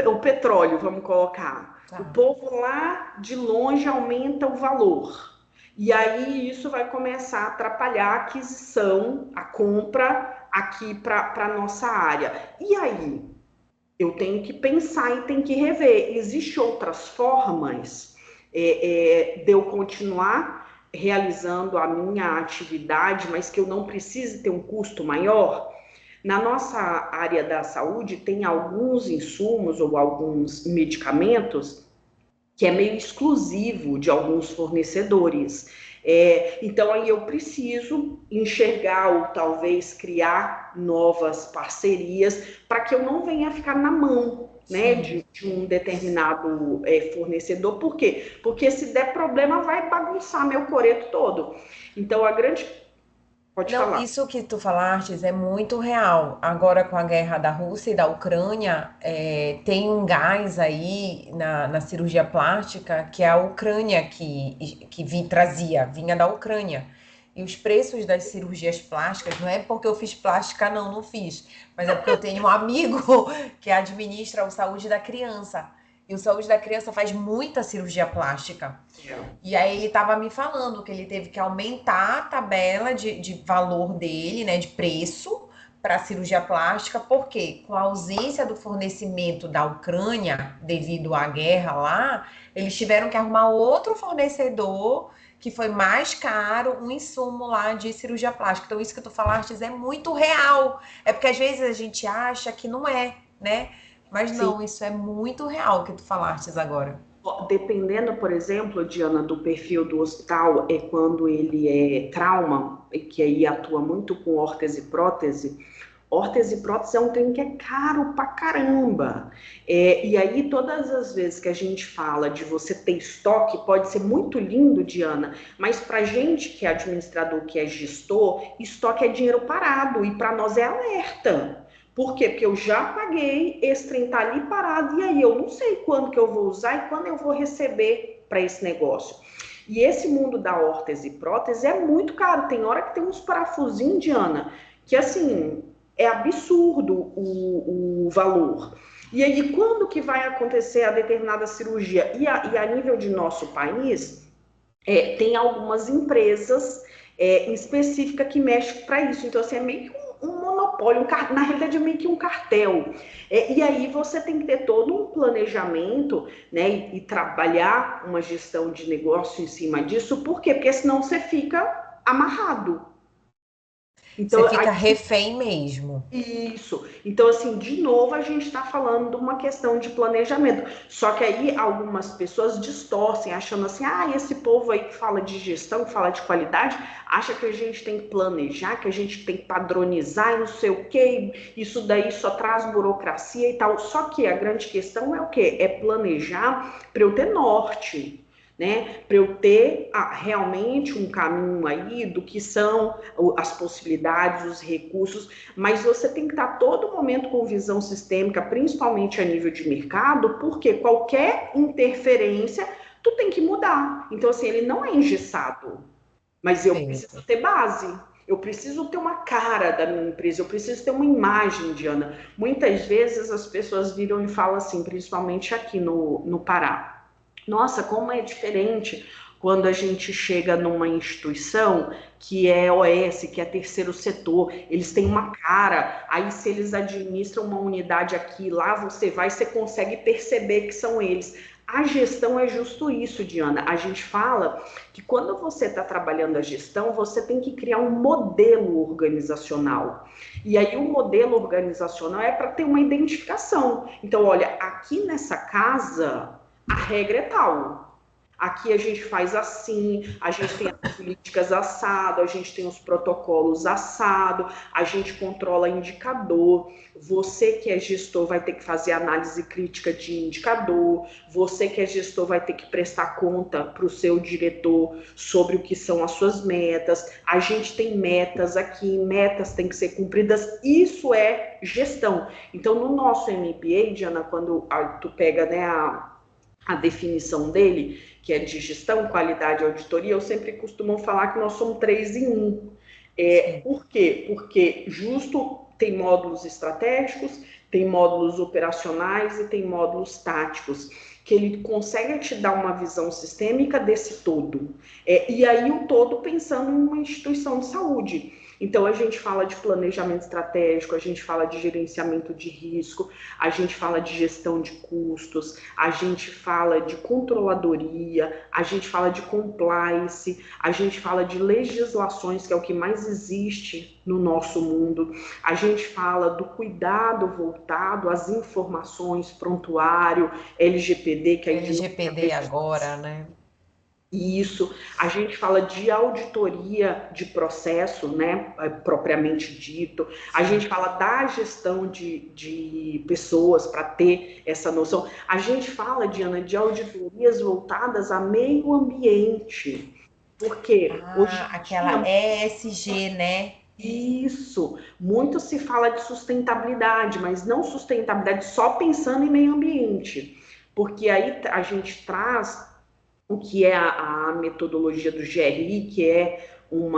o petróleo, vamos colocar, o Tá. povo lá de longe aumenta o valor. E aí isso vai começar a atrapalhar a aquisição, a compra aqui para a nossa área. E aí? Eu tenho que pensar e tenho que rever. Existem outras formas de eu continuar realizando a minha atividade, mas que eu não precise ter um custo maior? Na nossa área da saúde, tem alguns insumos ou alguns medicamentos que é meio exclusivo de alguns fornecedores. Então, aí eu preciso enxergar ou talvez criar novas parcerias para que eu não venha ficar na mão, né, Sim. de um determinado fornecedor. Por quê? Porque se der problema vai bagunçar meu coreto todo. Então, a grande... Pode Não, falar. isso que tu falastes é muito real. Agora, com a guerra da Rússia e da Ucrânia, tem um gás aí na cirurgia plástica que é a Ucrânia que trazia, vinha da Ucrânia. E os preços das cirurgias plásticas, não é porque eu fiz plástica, não, não fiz, mas é porque eu tenho um amigo que administra o saúde da criança. E o saúde da criança faz muita cirurgia plástica. E aí ele estava me falando que ele teve que aumentar a tabela de valor dele, né, de preço para a cirurgia plástica, porque com a ausência do fornecimento da Ucrânia devido à guerra lá, eles tiveram que arrumar outro fornecedor que foi mais caro, um insumo lá de cirurgia plástica. Então isso que tu falaste é muito real. É porque às vezes a gente acha que não é, né? Mas Sim. não, isso é muito real que tu falastes agora. Dependendo, por exemplo, Diana, do perfil do hospital, é quando ele é trauma, que aí atua muito com órtese e prótese. Órtese e prótese é um trem que é caro pra caramba. E aí, todas as vezes que a gente fala de você ter estoque, pode ser muito lindo, Diana, mas pra gente que é administrador, que é gestor, estoque é dinheiro parado e pra nós é alerta. Por quê? Porque eu já paguei, esse trem tá ali parado, e aí eu não sei quando que eu vou usar e quando eu vou receber para esse negócio. E esse mundo da órtese e prótese é muito caro. Tem hora que tem uns parafusinhos, Diana, que assim, é absurdo o valor. E aí, quando que vai acontecer a determinada cirurgia? E a nível de nosso país, tem algumas empresas em específica que mexem para isso. Então, assim, é meio que um monopólio, na realidade é meio que um cartel. E aí você tem que ter todo um planejamento, né, e trabalhar uma gestão de negócio em cima disso. Por quê? Porque senão você fica amarrado. Você Então, fica refém mesmo. isso. Então, assim, de novo, a gente está falando de uma questão de planejamento. Só que aí algumas pessoas distorcem, achando assim, esse povo aí que fala de gestão, que fala de qualidade, acha que a gente tem que planejar, que a gente tem que padronizar e não sei o quê, isso daí só traz burocracia e tal. Só que a grande questão é o quê? É planejar para eu ter norte, né? Para eu ter realmente um caminho aí do que são as possibilidades, os recursos, mas você tem que estar todo momento com visão sistêmica, principalmente a nível de mercado, porque qualquer interferência tu tem que mudar. Então, assim, ele não é engessado. mas eu preciso Perfeito. ter base. Eu preciso ter uma cara da minha empresa, eu preciso ter uma imagem, Diana. Muitas vezes as pessoas viram e falam assim, principalmente aqui no Pará. Nossa, como é diferente quando a gente chega numa instituição que é OS, que é terceiro setor, eles têm uma cara, aí se eles administram uma unidade aqui, lá você vai, você consegue perceber que são eles. A gestão é justo isso, Diana. A gente fala que quando você está trabalhando a gestão, você tem que criar um modelo organizacional. E aí o modelo organizacional é para ter uma identificação. Então, olha, aqui nessa casa a regra é tal. Aqui a gente faz assim, a gente tem as políticas assado, a gente tem os protocolos assado, a gente controla indicador. Você que é gestor vai ter que fazer análise crítica de indicador. Você que é gestor vai ter que prestar conta para o seu diretor sobre o que são as suas metas. A gente tem metas aqui, metas têm que ser cumpridas. Isso é gestão. Então, no nosso MBA, Diana, quando tu pega, né, a definição dele, que é de gestão, qualidade e auditoria, eu sempre costumo falar que nós somos 3 em 1. Sim. Por quê? Porque justo tem módulos estratégicos, tem módulos operacionais e tem módulos táticos, que ele consegue te dar uma visão sistêmica desse todo. E aí o todo pensando em uma instituição de saúde. Então, a gente fala de planejamento estratégico, a gente fala de gerenciamento de risco, a gente fala de gestão de custos, a gente fala de controladoria, a gente fala de compliance, a gente fala de legislações, que é o que mais existe no nosso mundo, a gente fala do cuidado voltado às informações, prontuário, LGPD, que aí de novo é a LGPD agora, né? isso, a gente fala de auditoria de processo, né, propriamente dito, a Sim. gente fala da gestão de pessoas para ter essa noção, a gente fala, Diana, de auditorias voltadas a meio ambiente, porque hoje Ah, em aquela dia, ESG, né? isso, muito se fala de sustentabilidade, mas não sustentabilidade só pensando em meio ambiente, porque aí a gente traz o que é a metodologia do GRI, que é um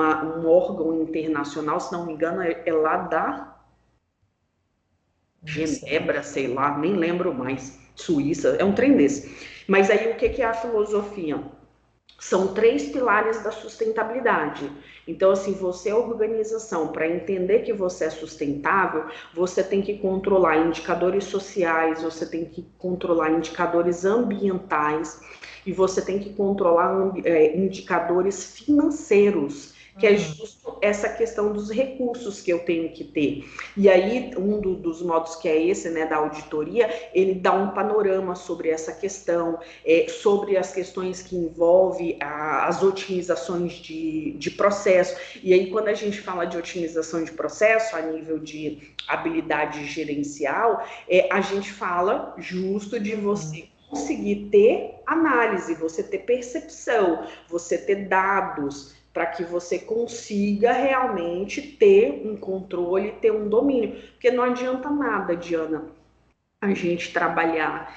órgão internacional, se não me engano, é lá da Não sei. Genebra, sei lá, nem lembro mais, Suíça, é um trem desse. Mas aí o que é a filosofia? São 3 pilares da sustentabilidade. Então, assim, você é organização, para entender que você é sustentável, você tem que controlar indicadores sociais, você tem que controlar indicadores ambientais e você tem que controlar indicadores financeiros, que é Uhum. justo essa questão dos recursos que eu tenho que ter. E aí, dos modos que é esse, né, da auditoria, ele dá um panorama sobre essa questão, sobre as questões que envolvem as otimizações de processo. E aí, quando a gente fala de otimização de processo a nível de habilidade gerencial, a gente fala justo de Uhum. você conseguir ter análise, você ter percepção, você ter dados, para que você consiga realmente ter um controle, ter um domínio. Porque não adianta nada, Diana, a gente trabalhar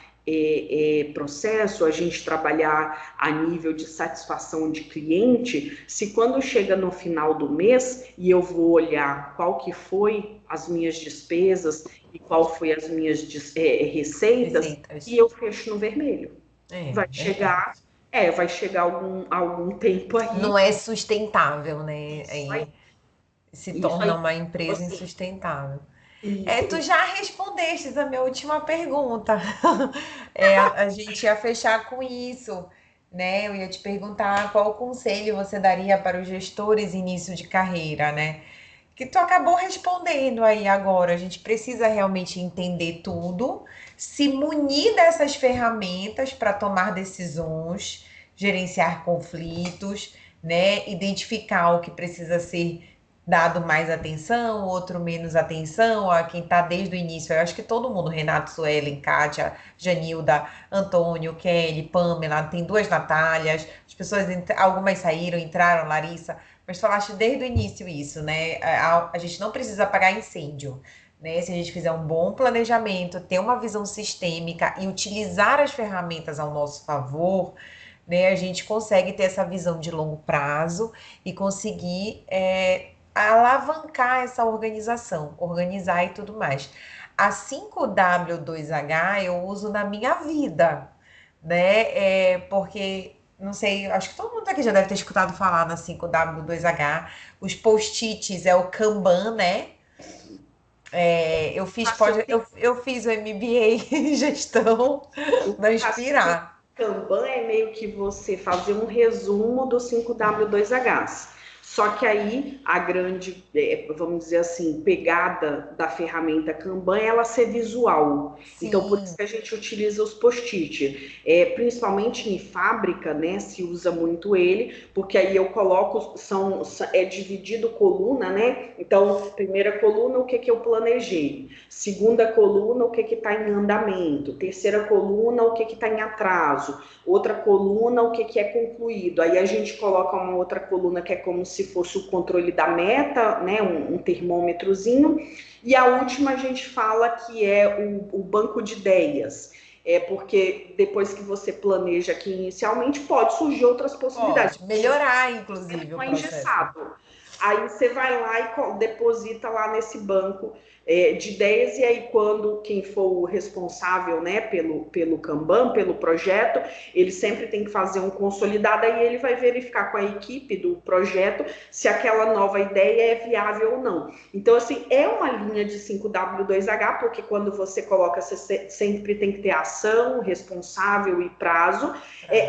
processo, a gente trabalhar a nível de satisfação de cliente, se quando chega no final do mês e eu vou olhar qual que foi as minhas despesas e qual foi as minhas receitas, e Receitas. eu fecho no vermelho. É, Vai verdade. chegar, vai chegar algum tempo aí, Não é sustentável, né? isso aí, Aí se isso aí, torna uma tipo empresa assim, insustentável. Tu isso, já respondeste a minha última pergunta. A gente ia fechar com isso, né? Eu ia te perguntar qual conselho você daria para os gestores início de carreira, né? Que tu acabou respondendo aí agora. A gente precisa realmente entender tudo, se munir dessas ferramentas para tomar decisões, gerenciar conflitos, né? Identificar o que precisa ser dado mais atenção, outro menos atenção, a quem está desde o início. Eu acho que todo mundo, Renato, Suelen, Kátia, Janilda, Antônio, Kelly, Pamela, tem duas Natálias, as pessoas, algumas saíram, entraram, Larissa, mas falaste desde o início isso, né? A gente não precisa apagar incêndio, né? Se a gente fizer um bom planejamento, ter uma visão sistêmica e utilizar as ferramentas ao nosso favor, né, a gente consegue ter essa visão de longo prazo e conseguir alavancar essa organização, organizar e tudo mais. A 5W2H eu uso na minha vida, né? Porque, não sei, acho que todo mundo aqui já deve ter escutado falar na 5W2H. Os post-its é o Kanban, né? Eu fiz o MBA em gestão O na raciocínio Inspirar. Kanban é meio que você fazer um resumo dos 5W2Hs. Só que aí a grande, vamos dizer assim, pegada da ferramenta Kanban é ela ser visual. Então, por isso Sim, que a gente utiliza os post-it. Principalmente em fábrica, né, se usa muito ele, porque aí eu coloco, é dividido coluna, né? Então, primeira coluna, o que que eu planejei? Segunda coluna, o que está em andamento. Terceira coluna, o que está em atraso. Outra coluna, o que é concluído. Aí a gente coloca uma outra coluna que é como se fosse o controle da meta, né? Um termômetrozinho. E a última a gente fala que é o banco de ideias. Porque depois que você planeja aqui inicialmente, pode surgir outras possibilidades. pode melhorar, inclusive, o Não é processo. engessado. Aí você vai lá e deposita lá nesse banco de ideias, e aí quando quem for o responsável, né, pelo Kanban, pelo projeto, ele sempre tem que fazer um consolidado, aí ele vai verificar com a equipe do projeto se aquela nova ideia é viável ou não. Então, assim, é uma linha de 5W2H, porque quando você coloca, você sempre tem que ter ação, responsável e prazo,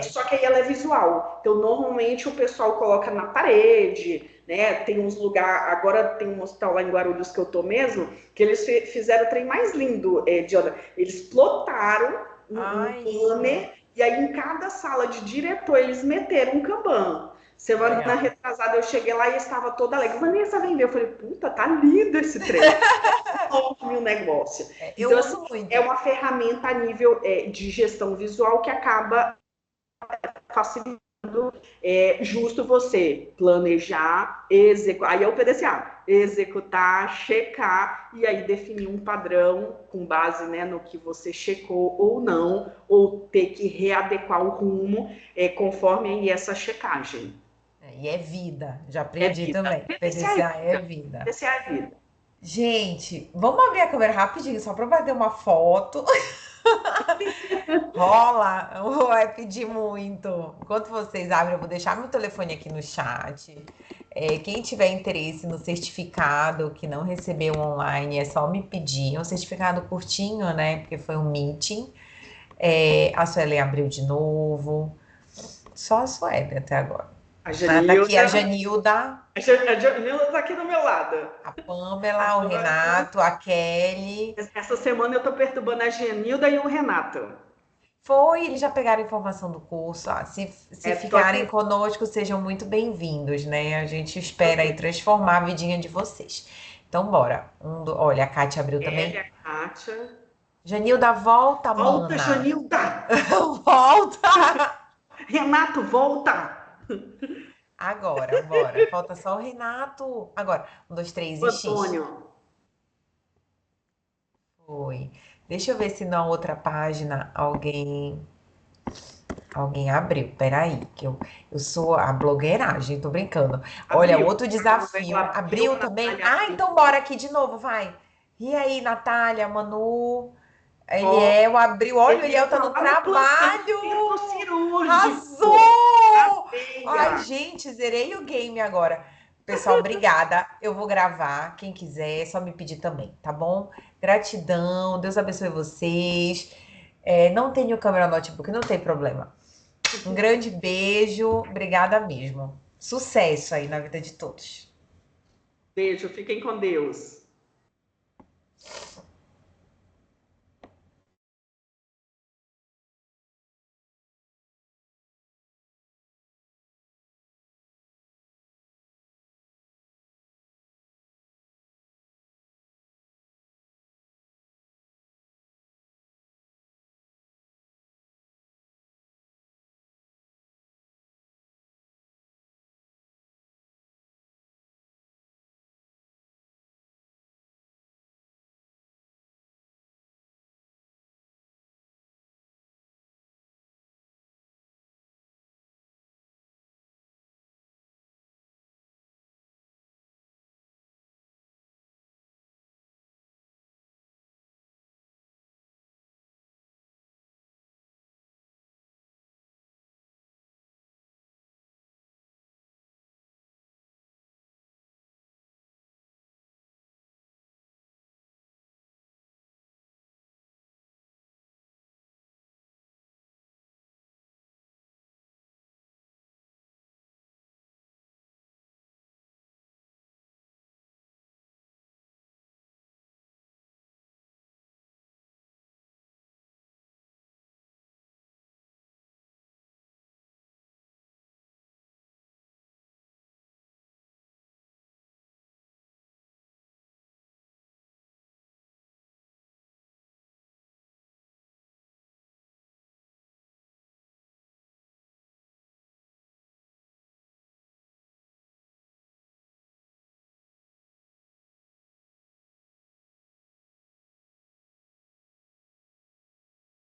só que aí ela é visual. Então, normalmente o pessoal coloca na parede, né? Tem uns lugares, agora tem um hospital lá em Guarulhos que eu tô mesmo, que eles fizeram o trem mais lindo, Diana. Eles plotaram um Ai, banner, e aí em cada sala de diretor eles meteram um Kanban. Semana legal. retrasada eu cheguei lá e estava toda alegre. Vanessa, vem ver. Eu falei, puta, tá lindo esse trem. Enorme o negócio. Eu Então, assim, uso é muito. uma ferramenta a nível de gestão visual que acaba facilitando justo você planejar, executar, aí é o PDCA, executar, checar e aí definir um padrão com base, né, no que você checou ou não, ou ter que readequar o rumo conforme aí essa checagem. E é vida, já É aprendi vida. também. PDCA é PDCA é vida. vida. PDCA é vida. Gente, vamos abrir a câmera rapidinho, só para bater uma foto. Rola, vai pedir muito. Enquanto vocês abrem, eu vou deixar meu telefone aqui no chat. Quem tiver interesse no certificado que não recebeu online, é só me pedir. É um certificado curtinho, né? Porque foi um meeting. A Suelen abriu de novo. Só a Suelen até agora. A Tá aqui a Janilda, Janilda, a Janilda tá aqui do meu lado. a Pamela, o Renato, a Kelly. Essa semana eu tô perturbando a Janilda e o Renato. Eles já pegaram informação do curso. Se Tô ficarem aqui. conosco, sejam muito bem-vindos, né? A gente espera aí Ok. transformar a vidinha de vocês. Então, bora. Olha, a Kátia abriu Kelly, também. a Kátia. Janilda, volta, Volta, mana. Janilda! Volta! Renato, volta! Agora, bora. Falta só o Renato. Agora, um, dois, três O e X. Antônio. Foi. Deixa eu ver se na outra página alguém abriu. Peraí, que eu sou a blogueiragem, tô brincando. Olha, Abriu. outro A Manuela desafio. abriu, Abriu a também? Natália Ah, abriu. então bora aqui de novo, vai. E aí, Natália, Manu, Ó, Eliel abriu. Olha, o Eliel Eliel tá tá no lá no plantão, centro trabalho. cirúrgico. Na Arrasou! Ai, veia. gente, zerei o game agora. Pessoal, obrigada. Eu vou gravar. Quem quiser, é só me pedir também, tá bom? Gratidão. Deus abençoe vocês. Não tenho câmera notebook, não tem problema. Um grande beijo, obrigada mesmo. Sucesso aí na vida de todos. Beijo, fiquem com Deus.